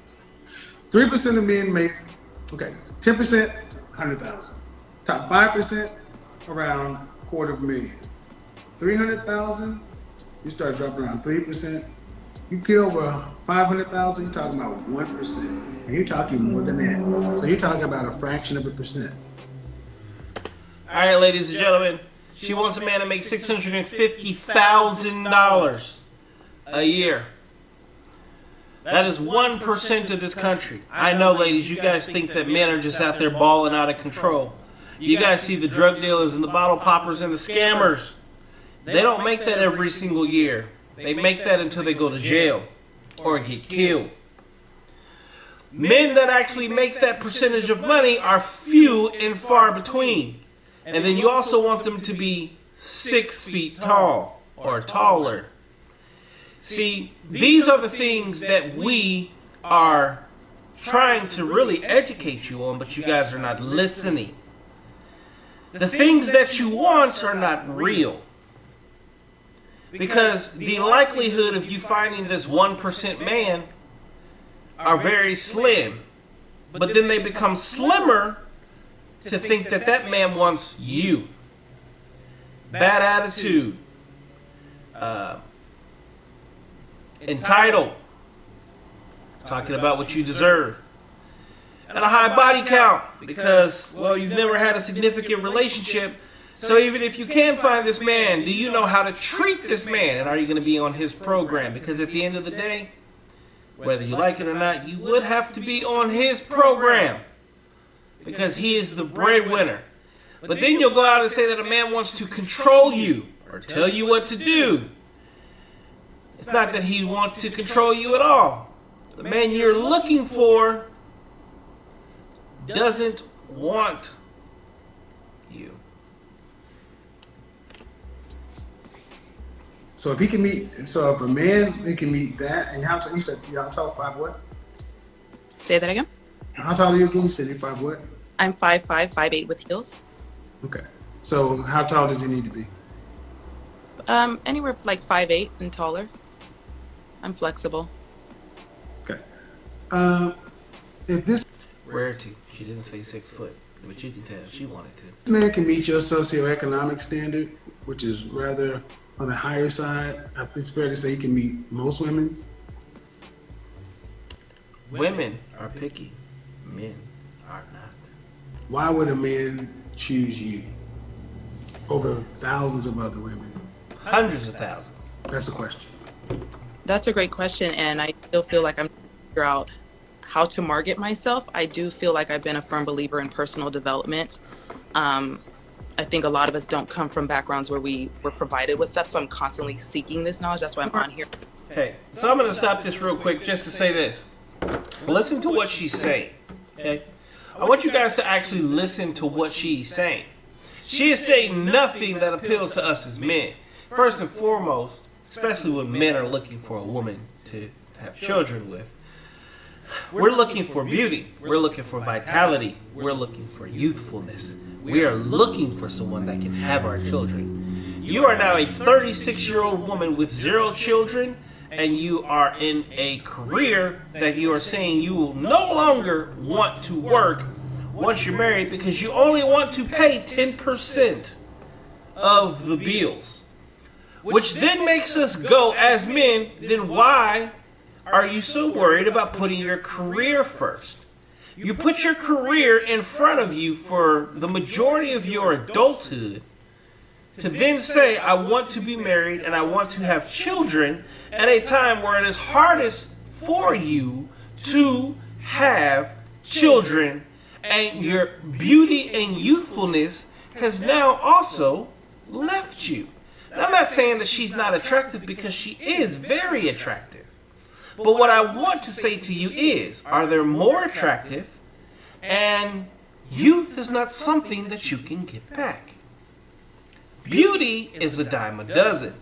3% of men make, 10%, $100,000. Top 5%, around $250,000. 300,000, you start dropping around 3%. You get over 500,000, you're talking about 1%. And you're talking more than that. So you're talking about a fraction of a percent. All right, ladies and gentlemen, she wants a man to make $650,000 a year. That is 1% of this country. I know, ladies, you guys think that men are just out there balling out of control. You guys see the drug dealers and the bottle poppers and the scammers. They don't make that every single year. They make that until they go to jail or get killed. Men that actually make that percentage of money are few and far between. And then you also want them to be 6 feet tall or taller. See, these are the things that we are trying to really educate you on, but you guys are not listening. The things that you want are not real. Because the likelihood of you finding this 1% man are very slim. But then they become slimmer to think that that man wants you. Bad attitude. Entitled. Talking about what you deserve. And a high body count. Because, well, you've never had a significant relationship. So even if you can find this man, do you know how to treat this man? And are you going to be on his program? Because at the end of the day, whether you like it or not, you would have to be on his program. Because he is the breadwinner. But then you'll go out and say that a man wants to control you or tell you what to do. It's not that he wants to control you at all. The man you're looking for doesn't want you. So if he can meet, so if a man he can meet that, and how tall? You said y'all tall 5 what? Say that again. How tall are you again? You said you're 5 what? I'm 5'5", 5'8" with heels. Okay. So how tall does he need to be? Anywhere like 5'8" and taller. I'm flexible. Okay. If this Rarity. She didn't say 6 foot, but you can tell she wanted to. man can meet your socioeconomic standard, which is rather on the higher side, I think it's fair to say he can meet most women's. Women are picky. Men are not. Why would a man choose you over thousands of other women? Hundreds of thousands. That's the question. That's a great question, and I still feel like I'm trying to figure out how to market myself. I do feel like I've been a firm believer in personal development. I think a lot of us don't come from backgrounds where we were provided with stuff, so I'm constantly seeking this knowledge. That's why I'm on here. Okay, so I'm going to stop this real quick just to say this. Listen to what she's saying, okay? I want you guys to actually listen to what she's saying. She is saying nothing that appeals to us as men. First and foremost, especially when men are looking for a woman to have children with, we're looking for beauty. We're looking for vitality. We're looking for youthfulness. We are looking for someone that can have our children. You are now a 36-year-old woman with 0 children, and you are in a career that you are saying you will no longer want to work once you're married because you only want to pay 10% of the bills. Which then makes us go, as men, then why are you so worried about putting your career first? You put your career in front of you for the majority of your adulthood to then say, I want to be married and I want to have children at a time where it is hardest for you to have children, and your beauty and youthfulness has now also left you. And I'm not saying that she's not attractive, because she is very attractive. But what I want to say to you is, are there more attractive? And youth is not something that you can get back. Beauty is a dime a dozen.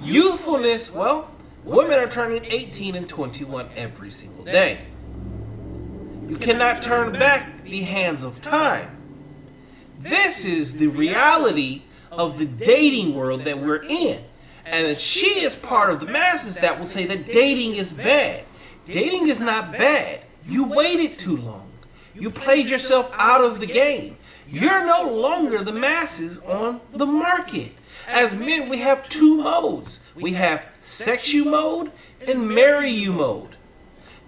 Youthfulness, well, women are turning 18 and 21 every single day. You cannot turn back the hands of time. This is the reality of the dating world that we're in. And she is part of the masses that will say that dating is bad. Dating is not bad. You waited too long. You played yourself out of the game. You're no longer the masses on the market. As men, we have 2 modes. We have sex you mode and marry you mode.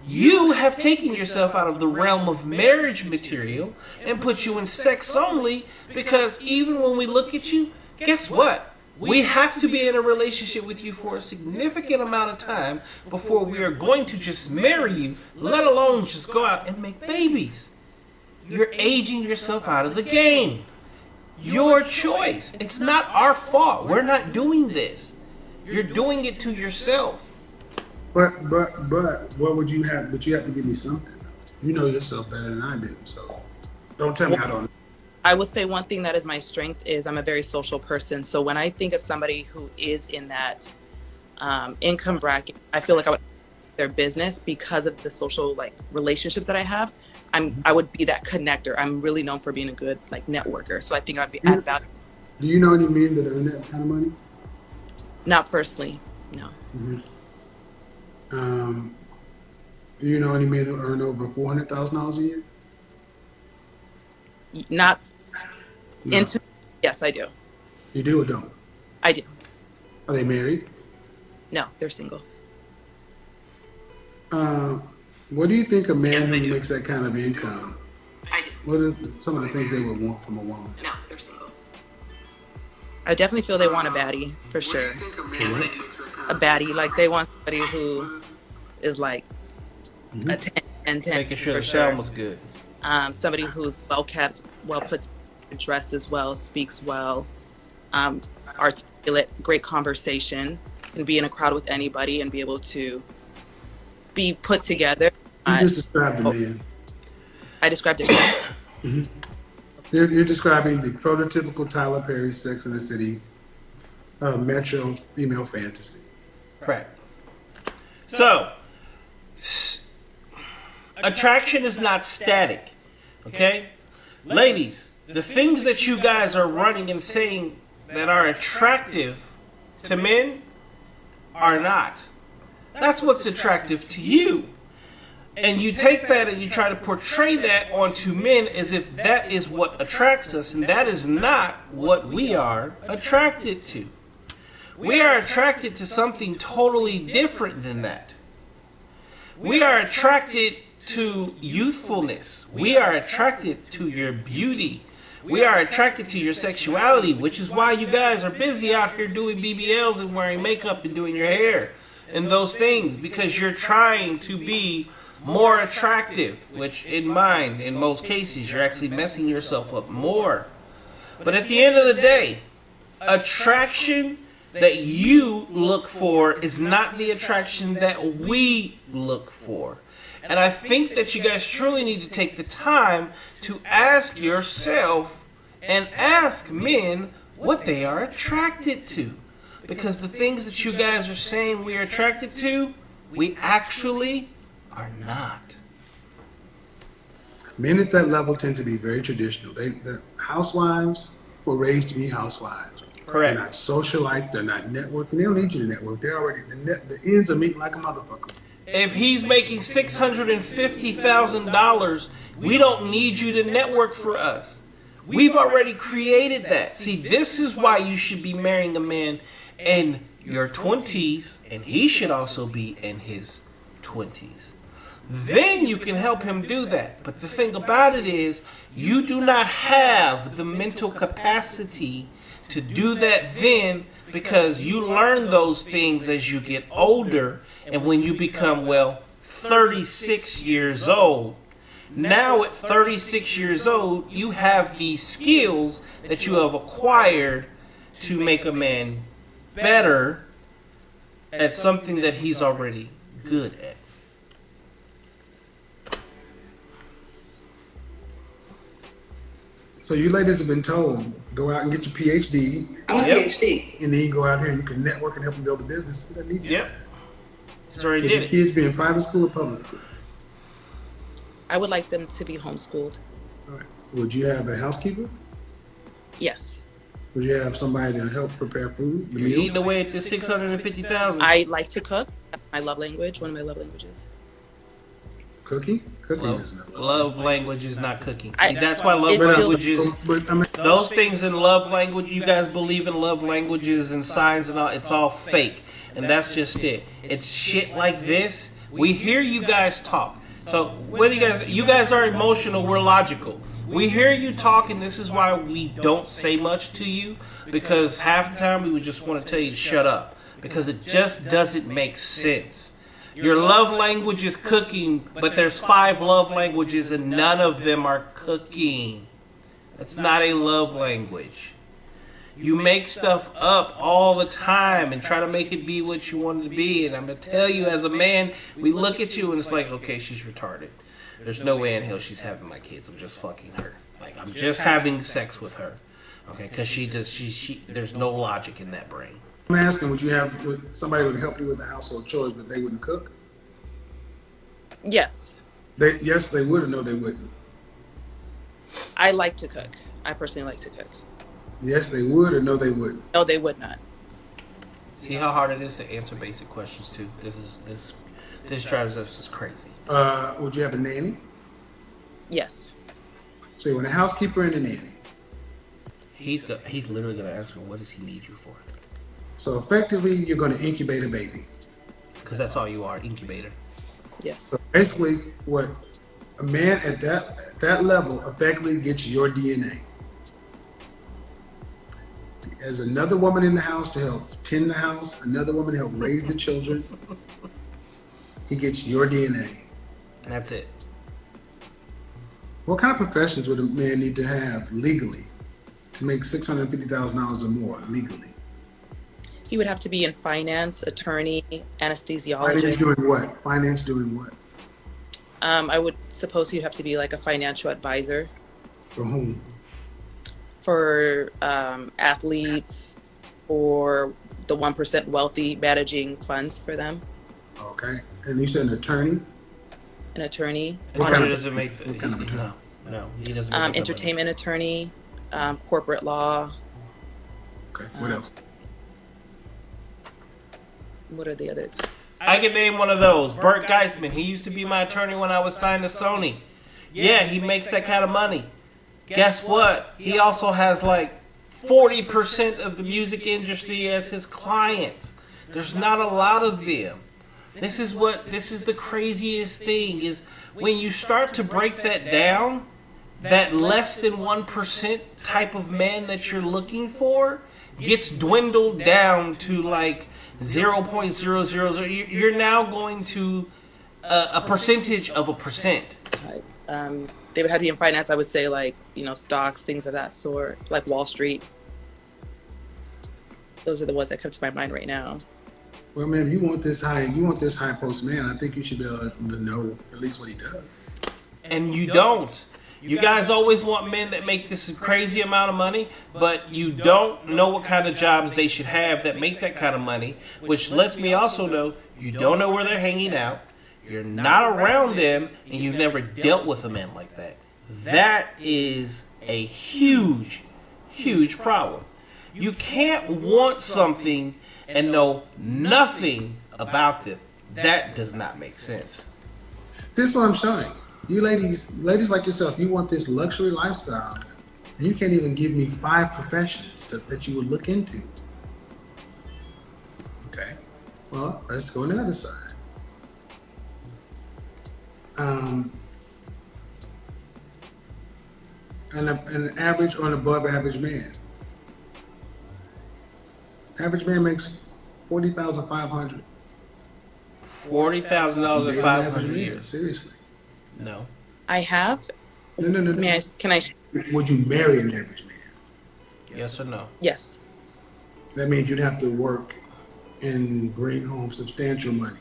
You have taken yourself out of the realm of marriage material and put you in sex only, because even when we look at you, guess what? We have to be in a relationship with you for a significant amount of time before we are going to just marry you, let alone just go out and make babies. You're aging yourself out of the game. Your choice. It's not our fault. We're not doing this. You're doing it to yourself. But what would you have? But you have to give me something. You know yourself better than I do, so don't tell me I don't. I would say one thing that is my strength is I'm a very social person. So when I think of somebody who is in that income bracket, I feel like I would their business because of the social relationships that I have. I would be that connector. I'm really known for being a good networker. So I think I'd be add value. Do you know any men that earn that kind of money? Not personally, no. Mm-hmm. Do you know any men who earn over $400,000 a year? Not No. into. Yes, I do. You do or don't? I do. Are they married? No, they're single. What do you think a man who makes that kind of income? I do. What is some of the things they would want from a woman? No, they're single. I definitely feel they want a baddie for sure. A baddie, they want somebody who is a 10. Making sure for the sound was good. Somebody who's well kept, well put, dresses well, speaks well, articulate, great conversation, can be in a crowd with anybody and be able to be put together. You just described a man. I described it. Mm-hmm. You're describing the prototypical Tyler Perry Sex in the City metro female fantasy. Correct. So, attraction is not static. Okay? Ladies, the things that you guys are running and saying that are attractive to men are not. That's what's attractive to you. And you take that and you try to portray that onto men as if that is what attracts us, and that is not what we are attracted to. We are attracted to something totally different than that. We are attracted to youthfulness. We are attracted to your beauty. We are attracted to your sexuality, which is why you guys are busy out here doing BBLs and wearing makeup and doing your hair and those things, because you're trying to be more attractive, which in most cases, you're actually messing yourself up more. But at the end of the day, attraction that you look for is not the attraction that we look for. And I think that you guys truly need to take the time to ask yourself and ask men what they are attracted to. Because the things that you guys are saying we are attracted to, we actually are not. Men at that level tend to be very traditional. The housewives were raised to be housewives. Correct. They're not socialites. They're not networking. They don't need you to network. They're already the ends are meeting like a motherfucker. If he's making $650,000, we don't need you to network for us. We've already created that. See, this is why you should be marrying a man in your 20s, and he should also be in his 20s. Then you can help him do that. But the thing about it is, you do not have the mental capacity to do that then, because you learn those things as you get older, and when you become, 36 years old. Now at 36 years old, you have these skills that you have acquired to make a man better at something that he's already good at. So you ladies have been told, go out and get your PhD. I'm a PhD. And then you go out here and you can network and help them build a business. You don't need Yep. Sorry, did your kids be in private school or public school? I would like them to be homeschooled. All right. Would you have a housekeeper? Yes. Would you have somebody to help prepare food? You're eating away at this $650,000. I like to cook. My love language, one of my love languages. Cooking? Cooking love, is not love language is not cooking. See, that's why love it's languages, those things in love language, you guys believe in love languages and signs and all, it's all fake. And that's just it. It's shit like this. We hear you guys talk. So whether you guys are emotional, we're logical. We hear you talk, and this is why we don't say much to you, because half the time we would just want to tell you to shut up, because it just doesn't make sense. Your love language is cooking, but there's 5 love languages and none of them are cooking. That's not a love language. You make stuff up all the time and try to make it be what you want it to be. And I'm going to tell you, as a man, we look at you and it's like, okay, she's retarded. There's no way in hell she's having my kids. I'm just fucking her. Like, I'm just having sex with her. Okay, because there's no logic in that brain. I'm asking, would somebody would help you with the household chores, but they wouldn't cook? Yes. Yes, they would, or no, they wouldn't? I like to cook. I personally like to cook. Yes, they would, or no, they wouldn't? No, they would not. See how hard it is to answer basic questions too. This drives us is crazy. Would you have a nanny? Yes. So you want a housekeeper and a nanny? He's literally gonna ask her, what does he need you for? So effectively, you're gonna incubate a baby. Because that's all you are, incubator. Yes. So basically, what a man at that level effectively gets your DNA. There's another woman in the house to help tend the house, another woman to help raise the children. He gets your DNA. That's it. What kind of professions would a man need to have legally to make $650,000 or more legally? He would have to be in finance, attorney, anesthesiologist. Finance doing what? Finance doing what? I would suppose he'd have to be like a financial advisor. For whom? for athletes or the 1% wealthy, managing funds for them. Okay. And you said an attorney? An attorney. What kind of attorney? No, he doesn't. Make entertainment attorney, corporate law. Okay. What else? What are the others? I can name one of those. Bert Geisman. He used to be my attorney when I was signed to Sony. Yeah, he makes that kind of money. Guess what? He also has like 40% of the music industry as his clients. There's not a lot of them. This is the craziest thing is when you start to break that down, that less than 1% type of man that you're looking for gets dwindled down to like 0.000. You're now going to a percentage of a percent. They would have to be in finance. I would say like, stocks, things of that sort, like Wall Street. Those are the ones that come to my mind right now. Well, man, if you want this high post man, I think you should be able to know at least what he does. And you don't. You guys always want men that make this crazy amount of money, but you don't know what kind of jobs they should have that make that kind of money, which lets me also know you don't know where they're hanging out, you're not around them, and you've never dealt with a man like that. That is a huge, huge problem. You can't want something and know nothing about them. That does not make sense. See, this is what I'm showing. You ladies like yourself, you want this luxury lifestyle, and you can't even give me 5 professions that you would look into. Okay. Well, let's go on the other side. An average or an above average man. Average man makes $40,500. $40,000 in 500 years. Seriously. No. I have. No. Can I? Would you marry an average man? Yes or no? Yes. That means you'd have to work and bring home substantial money.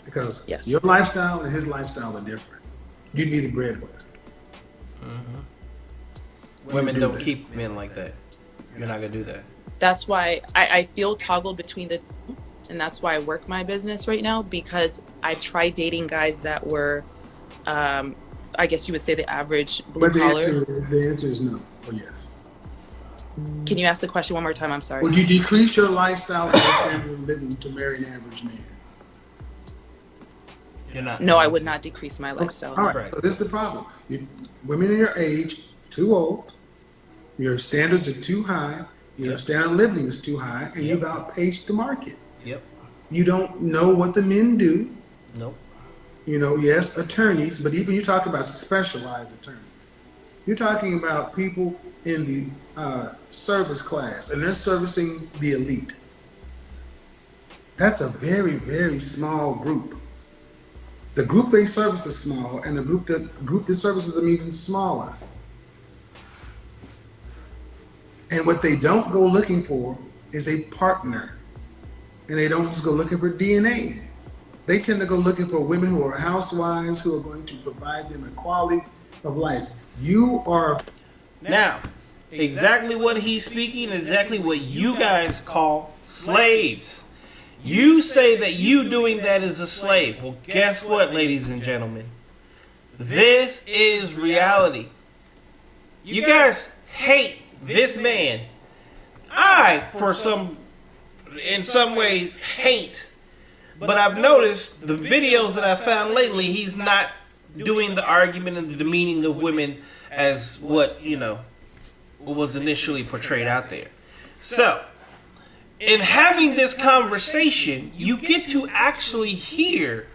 Because your lifestyle and his lifestyle are different. You'd be the breadwinner. Mm-hmm. Women don't keep men like that. You're not going to do that. That's why I feel toggled between the two. And that's why I work my business right now, because I tried dating guys that were, I guess you would say the average blue collar. The answer is no or yes. Can you ask the question one more time? I'm sorry. Would you decrease your lifestyle and standard of living to marry an average man? You're not. No, I would not decrease my lifestyle. All right, so this is the problem. Women in your age, too old, your standards are too high, your standard of living is too high, and you've outpaced the market. Yep. You don't know what the men do. Nope. Yes, attorneys, but even you talk about specialized attorneys. You're talking about people in the service class, and they're servicing the elite. That's a very, very small group. The group they service is small, and the group that services them even smaller. And what they don't go looking for is a partner. And they don't just go looking for DNA. They tend to go looking for women who are housewives, who are going to provide them a quality of life. You are... Now, exactly what he's speaking, exactly what you guys call slaves. You say that you doing that is a slave. Well, guess what, ladies and gentlemen? This is reality. You guys hate this man. In some ways, hate. But I've noticed the videos that I found lately, he's not doing the argument and the demeaning of women as what was initially portrayed out there. So, in having this conversation, you get to actually hear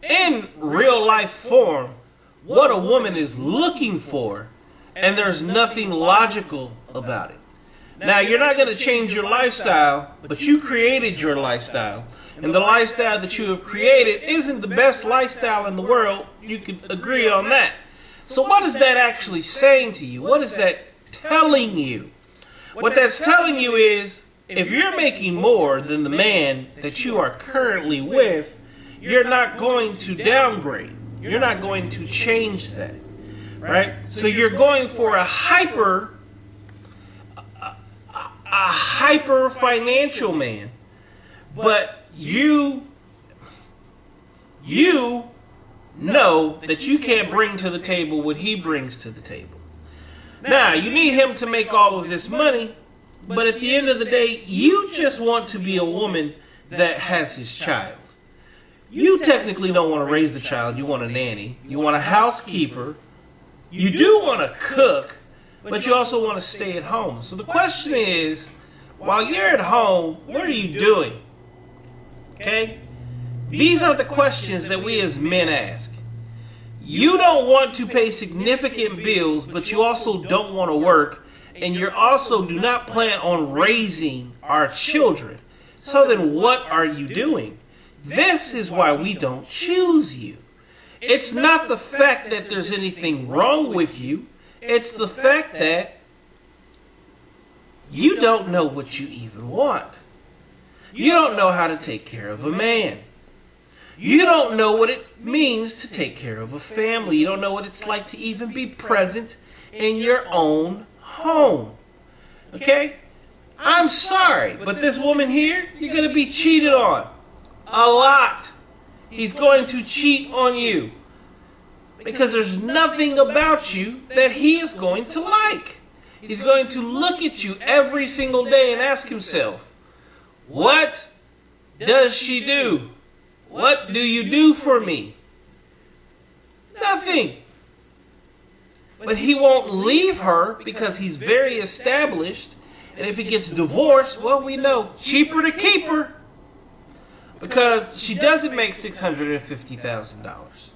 in real life form what a woman is looking for, and there's nothing logical about it. Now, you're not going to change your lifestyle, but you created your lifestyle. And the lifestyle that you have created isn't the best lifestyle in the world. You could agree on that. So what is that actually saying to you? What is that telling you? What that's telling you is, if you're making more than the man that you are currently with, you're not going to downgrade. You're not going to change that. Right? So you're going for a hyper hyper financial man, but you know that you can't bring to the table what he brings to the table. Now, you need him to make all of this money, but at the end of the day, you just want to be a woman that has his child. You technically don't want to raise the child. You want a nanny. You want a housekeeper. You do want to cook, but you also want to stay at home. So the question is, while you're at home, what are you doing? Okay? These are the questions that we as men ask. You don't want to pay significant bills, but you also don't want to work, and you also do not plan on raising our children. So then what are you doing? This is why we don't choose you. It's not the fact that there's anything wrong with you. It's the fact that you don't know what you even want. You don't know how to take care of a man. You don't know what it means to take care of a family. You don't know what it's like to even be present in your own home. Okay? I'm sorry, but this woman here, you're going to be cheated on. A lot. He's going to cheat on you. Because there's nothing about you that he is going to like. He's going to look at you every single day and ask himself, what does she do? What do you do for me? Nothing. But he won't leave her because he's very established. And if he gets divorced, well, we know, cheaper to keep her. Because she doesn't make $650,000.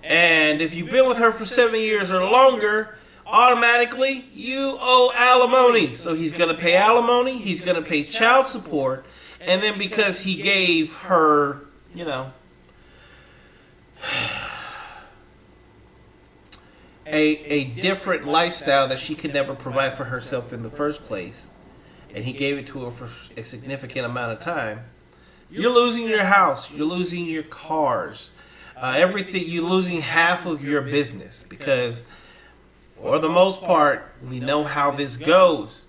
And if you've been with her for 7 years or longer, automatically you owe alimony. So he's going to pay alimony, he's going to pay child support, and then because he gave her, you know, a different lifestyle that she could never provide for herself in the first place, and he gave it to her for a significant amount of time, you're losing your house, you're losing your cars, everything. You're losing half of your business because, for the most part, we know how this goes.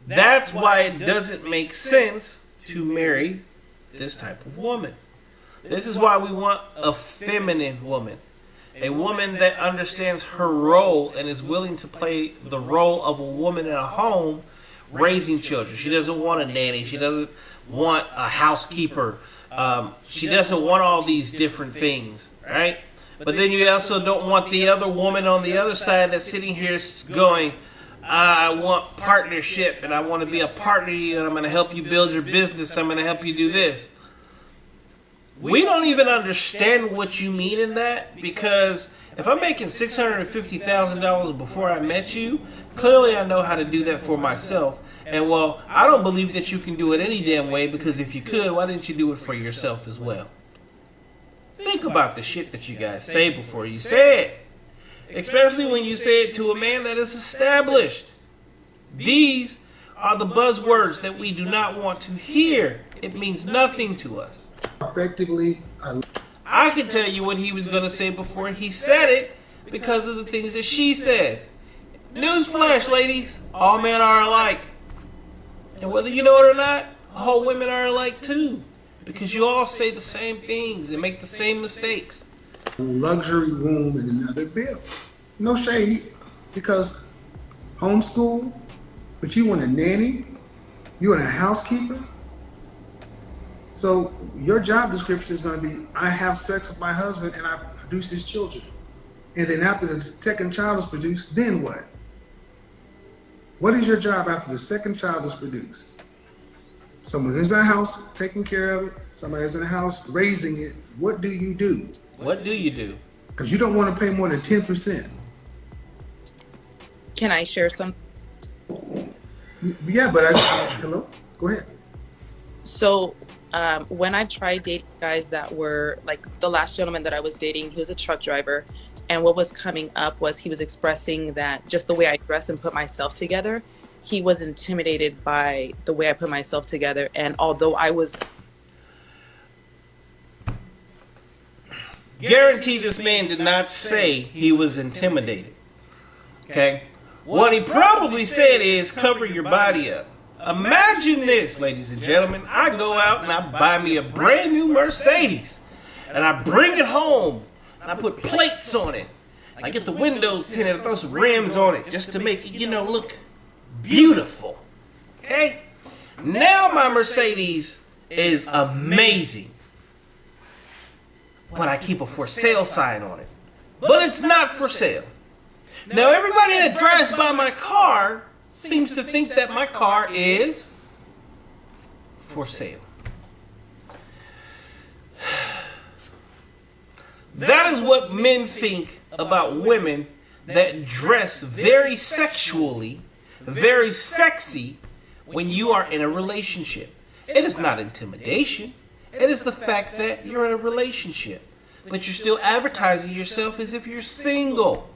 That's why it doesn't make sense to marry this type of woman. This is why we want a feminine woman. A woman that understands her role and is willing to play the role of a woman in a home raising children. She doesn't want a nanny. She doesn't want a housekeeper. She doesn't want all these different things, right? But then you also don't want the other woman on the other side that's sitting here going, I want partnership and I want to be a partner to you and I'm going to help you build your business. I'm going to help you do this. We don't even understand what you mean in that, because if I'm making $650,000 before I met you, clearly I know how to do that for myself. And well, I don't believe that you can do it any damn way, because if you could, why didn't you do it for yourself as well? Think about the shit that you guys say before you say it. Especially when you say it to a man that is established. These are the buzzwords that we do not want to hear. It means nothing to us. Effectively, I can tell you what he was going to say before he said it because of the things that she says. Newsflash, ladies, all men are alike. And whether you know it or not, all women are alike too. Because you all say the same things and make the same mistakes. luxury room in another bill. No shade, because homeschool, but you want a nanny, you want a housekeeper. So your job description is going to be, I have sex with my husband and I produce his children. And then after the second child is produced, then what? What is your job after the second child is produced? Someone is in the house taking care of it. Somebody is in the house raising it. What do you do? What do you do? Because you don't want to pay more than 10%. Can I share some? Yeah, but hello? Go ahead. So when I've tried dating guys that were, like the last gentleman that I was dating, he was a truck driver. And what was coming up was he was expressing that just the way I dress and put myself together, he was intimidated by the way I put myself together. And although I was... Guarantee this man did not say he was intimidated. Okay? What he probably said is cover your body up. imagine this, ladies and gentlemen. I go out and I buy me a brand new Mercedes. And I bring it home. And I put plates on it. I get the windows tinted. I throw some rims on it just to make it, look beautiful. Okay? Now my Mercedes is amazing. But I keep a for sale sign on it. But it's not for sale. Now everybody that drives by my car seems to think that my car is for sale. That is what men think about women that dress very sexually, very sexy when you are in a relationship. It is not intimidation. It is the fact that you're in a relationship, but you're still advertising yourself as if you're single.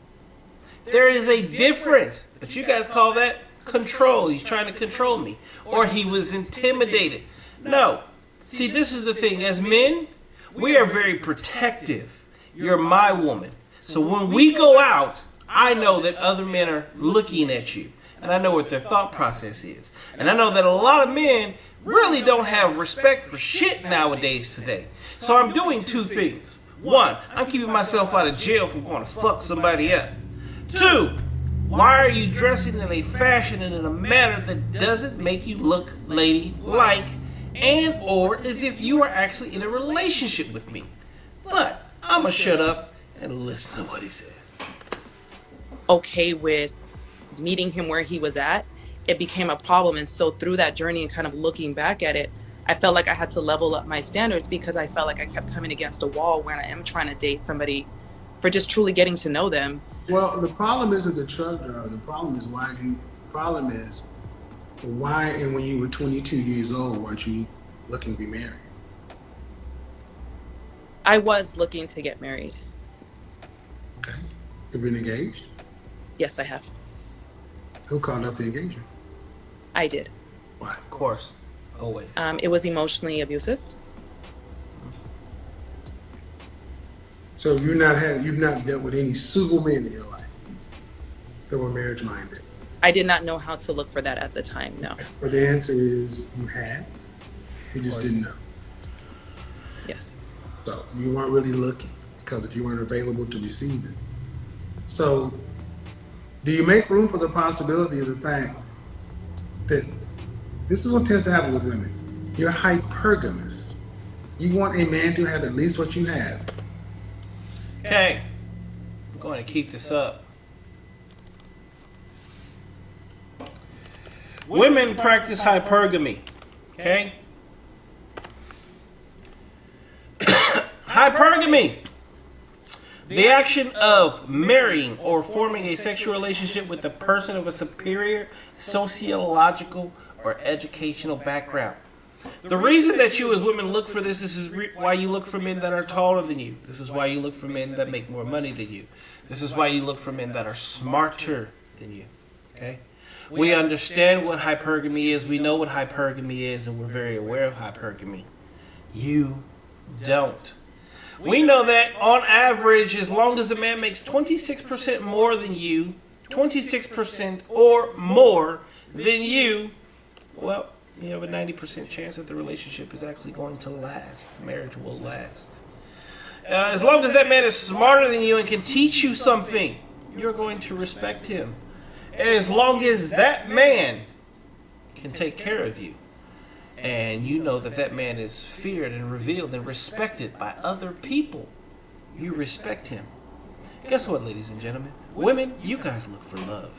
There is a difference, but you guys call that control. He's trying to control me, or he was intimidated. No. See, this is the thing. As men, we are very protective. You're my woman. So when we go out, I know that other men are looking at you. And I know what their thought process is. And I know that a lot of men really don't have respect for shit nowadays today. So I'm doing two things. One, I'm keeping myself out of jail from going to fuck somebody up. Two, why are you dressing in a fashion and in a manner that doesn't make you look ladylike and or as if you are actually in a relationship with me? But I'm going to shut up and listen to what he says. Okay with meeting him where he was at, it became a problem. And so through that journey and kind of looking back at it, I felt like I had to level up my standards because I felt like I kept coming against a wall when I am trying to date somebody for just truly getting to know them. Well, the problem isn't the truck driver. The problem is why, and when you were 22 years old, weren't you looking to be married? I was looking to get married. Okay. You've been engaged? Yes, I have. Who called up the engagement? I did. Why? Of course. Always. It was emotionally abusive. So you've not dealt with any suitable men in your life that were marriage minded? I did not know how to look for that at the time, no. But the answer is you had. You just didn't know. Yes. So you weren't really looking because if you weren't available to receive it. So do you make room for the possibility of the fact that this is what tends to happen with women? You're hypergamous. You want a man to have at least what you have. Okay. I'm going to keep this up. Women practice hypergamy. Okay? Hypergamy. The action of marrying or forming a sexual relationship with a person of a superior sociological or educational background. The reason that you as women look for this is why you look for men that are taller than you. This is why you look for men that make more money than you. This is why you look for men that are smarter than you. Okay? We understand what hypergamy is. We know what hypergamy is, and we're very aware of hypergamy. You don't. We know that on average, as long as a man makes 26% more than you, 26% or more than you, well, you have a 90% chance that the relationship is actually going to last. Marriage will last. As long as that man is smarter than you and can teach you something, you're going to respect him. As long as that man can take care of you, and you know that that man is feared and revered and respected by other people, you respect him. Guess what, ladies and gentlemen? Women, you guys look for love.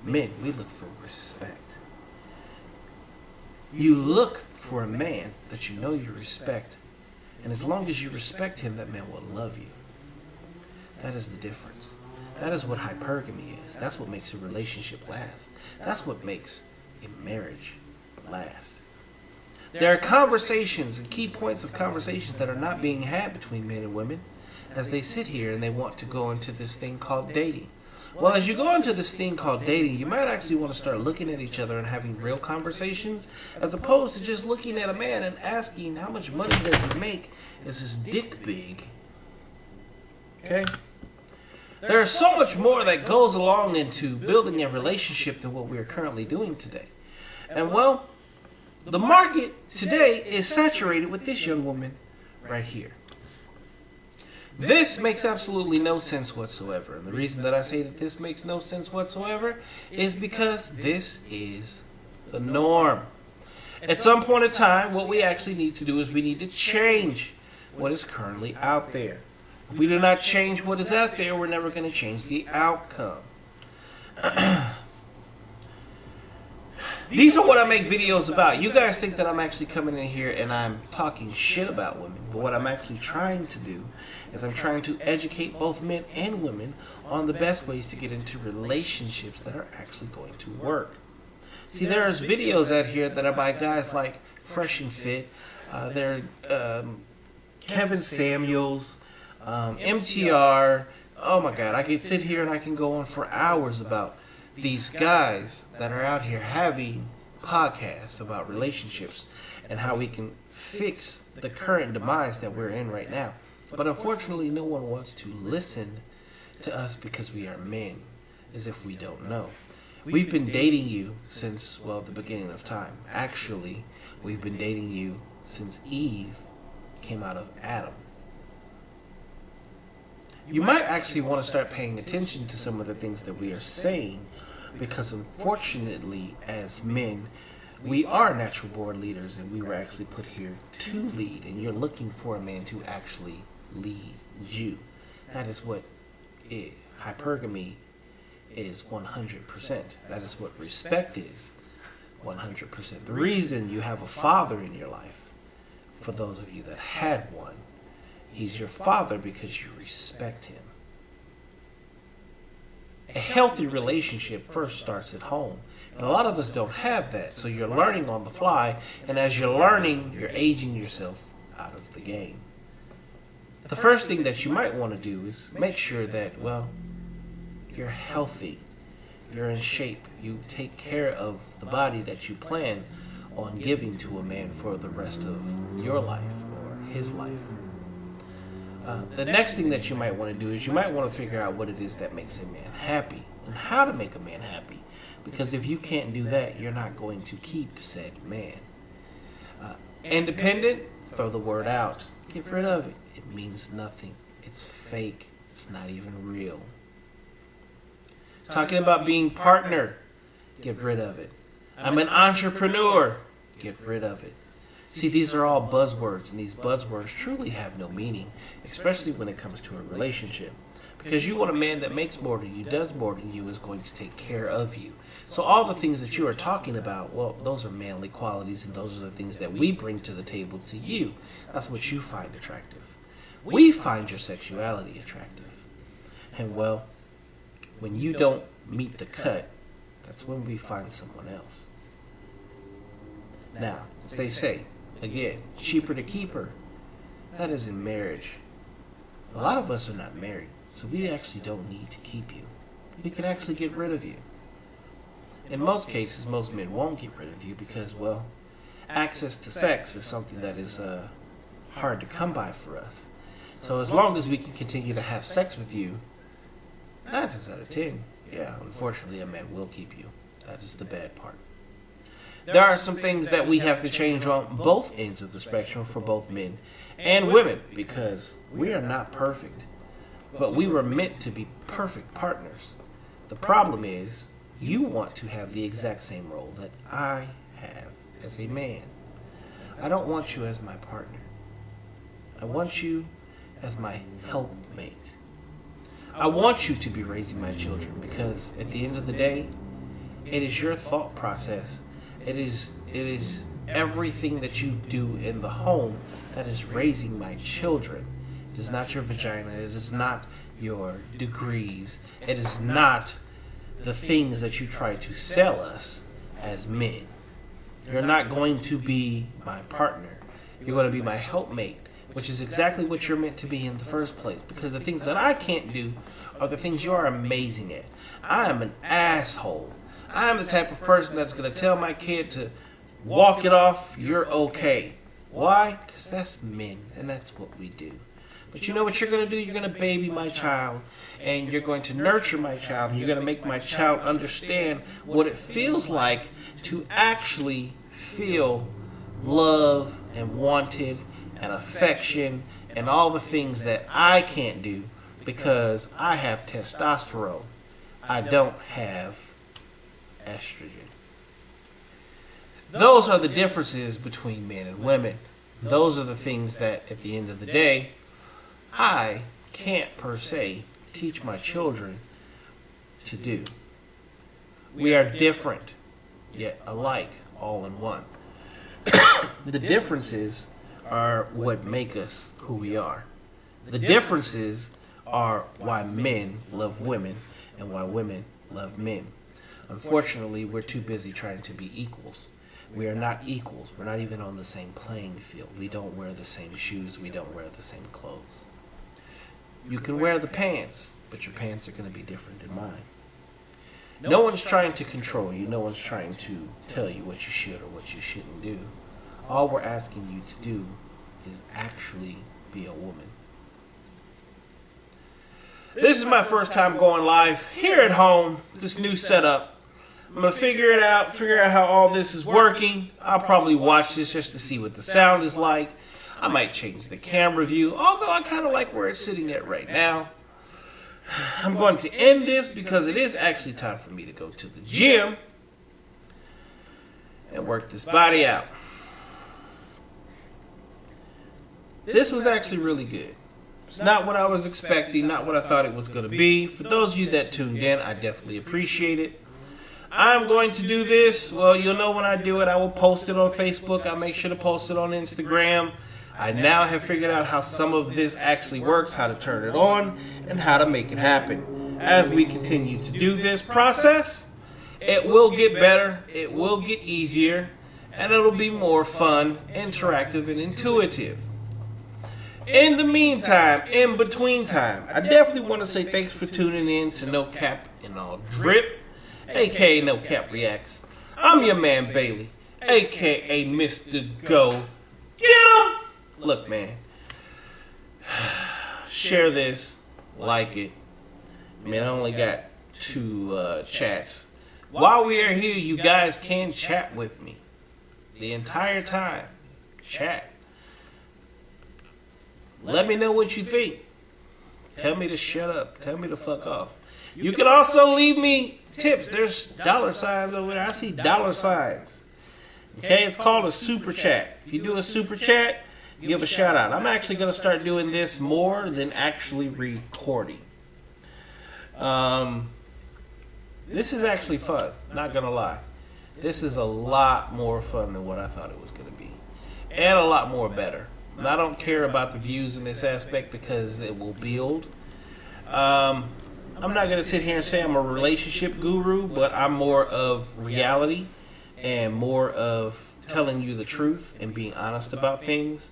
Men, we look for respect. You look for a man that you know you respect. And as long as you respect him, that man will love you. That is the difference. That is what hypergamy is. That's what makes a relationship last. That's what makes a marriage last. There are conversations and key points of conversations that are not being had between men and women as they sit here and they want to go into this thing called dating. Well, as you go into this thing called dating, you might actually want to start looking at each other and having real conversations as opposed to just looking at a man and asking how much money does he make? Is his dick big? Okay? There is so much more that goes along into building a relationship than what we are currently doing today. And well, the market today is saturated with this young woman right here. This makes absolutely no sense whatsoever. And the reason that I say that this makes no sense whatsoever is because this is the norm. At some point in time, what we actually need to do is we need to change what is currently out there. If we do not change what is out there, we're never going to change the outcome. These are what I make videos about. You guys think that I'm actually coming in here and I'm talking shit about women. But what I'm actually trying to do is I'm trying to educate both men and women on the best ways to get into relationships that are actually going to work. See, there's videos out here that are by guys like Fresh and Fit. They're Kevin Samuels, MTR. Oh my God, I can sit here and I can go on for hours about these guys that are out here having podcasts about relationships and how we can fix the current demise that we're in right now. But unfortunately, no one wants to listen to us because we are men, as if we don't know. We've been dating you since, well, the beginning of time. Actually, we've been dating you since Eve came out of Adam. You might actually want to start paying attention to some of the things that we are saying, because unfortunately, as men, we are natural born leaders and we were actually put here to lead, and you're looking for a man to actually lead you. That is what hypergamy is 100%. That is what respect is 100%. The reason you have a father in your life, for those of you that had one, he's your father because you respect him. A healthy relationship first starts at home. And a lot of us don't have that. So you're learning on the fly. And as you're learning, you're aging yourself out of the game. The first thing that you might want to do is make sure that, well, you're healthy. You're in shape. You take care of the body that you plan on giving to a man for the rest of your life or his life. The next thing that you might want to do is you might want to figure out what it is that makes a man happy and how to make a man happy. Because if you can't do that, you're not going to keep said man. Independent, throw the word out. Get rid of it. It means nothing. It's fake. It's not even real. Talking about being partner, get rid of it. I'm an entrepreneur, get rid of it. See, these are all buzzwords, and these buzzwords truly have no meaning, especially when it comes to a relationship. Because you want a man that makes more than you, does more than you, is going to take care of you. So all the things that you are talking about, well, those are manly qualities, and those are the things that we bring to the table to you. That's what you find attractive. We find your sexuality attractive. And well, when you don't meet the cut, that's when we find someone else. Now, as they say, again, cheaper to keep her. That is in marriage. A lot of us are not married, so we actually don't need to keep you. We can actually get rid of you. In most cases, most men won't get rid of you because, well, access to sex is something that is hard to come by for us. So as long as we can continue to have sex with you, 9 times out of 10, yeah, unfortunately, a man will keep you. That is the bad part. There are some things that we have to change on both ends of the spectrum for both men and women, because we are not perfect, but we were meant to be perfect partners. The problem is, you want to have the exact same role that I have as a man. I don't want you as my partner. I want you as my helpmate. I want you to be raising my children, because at the end of the day, it is your thought process. It is everything that you do in the home that is raising my children. It is not your vagina. It is not your degrees. It is not the things that you try to sell us as men. You're not going to be my partner. You're going to be my helpmate, which is exactly what you're meant to be in the first place. Because the things that I can't do are the things you are amazing at. I am an asshole. I am the type of person that's going to tell my kid to walk it off, you're okay. Why? Because that's men, and that's what we do. But you know what you're going to do? You're going to baby my child, and you're going to nurture my child, and you're going to make my child understand what it feels like to actually feel love and wanted and affection and all the things that I can't do because I have testosterone. I don't have estrogen. Those are the differences between men and women. Those are the things that, at the end of the day, I can't per se teach my children to do. We are different, yet alike, all in one. The differences are what make us who we are. The differences are why men love women and why women love men. Unfortunately, we're too busy trying to be equals. We are not equals. We're not even on the same playing field. We don't wear the same shoes. We don't wear the same clothes. You can wear the pants, but your pants are going to be different than mine. No one's trying to control you. No one's trying to tell you what you should or what you shouldn't do. All we're asking you to do is actually be a woman. This is my first time going live here at home, this new setup. I'm going to figure out how all this is working. I'll probably watch this just to see what the sound is like. I might change the camera view, although I kind of like where it's sitting at right now. I'm going to end this because it is actually time for me to go to the gym and work this body out. This was actually really good. It's not what I was expecting, not what I thought it was going to be. For those of you that tuned in, I definitely appreciate it. I'm going to do this. Well, you'll know when I do it. I will post it on Facebook. I'll make sure to post it on Instagram. I now have figured out how some of this actually works, how to turn it on, and how to make it happen. As we continue to do this process, it will get better, it will get easier, and it'll be more fun, interactive, and intuitive. In the meantime, in between time, I definitely want to say thanks for tuning in to NoCappnAllDrip, aka NoCap Reacts. I'm your man Bailey, aka Mr. Go. Get him! Look, man, share this, like it. I mean, I only got 2 chats. While we are here, you guys can chat with me the entire time. Chat. Let me know what you think. Tell me to shut up. Tell me to fuck off. You can also leave me tips. There's $signs over there. I see $signs. Okay, it's called a super chat. If you do a super chat, give a shout out. I'm actually going to start doing this more than actually recording. This is actually fun. Not going to lie. This is a lot more fun than what I thought it was going to be. And a lot more better. And I don't care about the views in this aspect because it will build. I'm not going to sit here and say I'm a relationship guru, but I'm more of reality and more of telling you the truth and being honest about things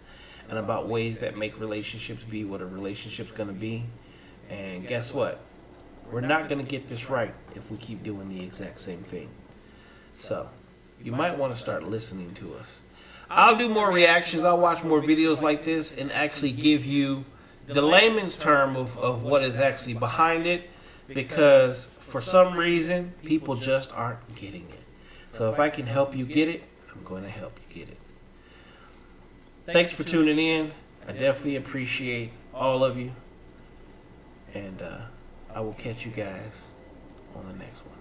and about ways that make relationships be what a relationship's going to be. And guess what? We're not going to get this right if we keep doing the exact same thing. So, you might want to start listening to us. I'll do more reactions. I'll watch more videos like this and actually give you the layman's term of what is actually behind it, because for some reason, people just aren't getting it. So if I can help you get it, I'm going to help you get it. Thanks for tuning in. I definitely appreciate all of you. And I will catch you guys on the next one.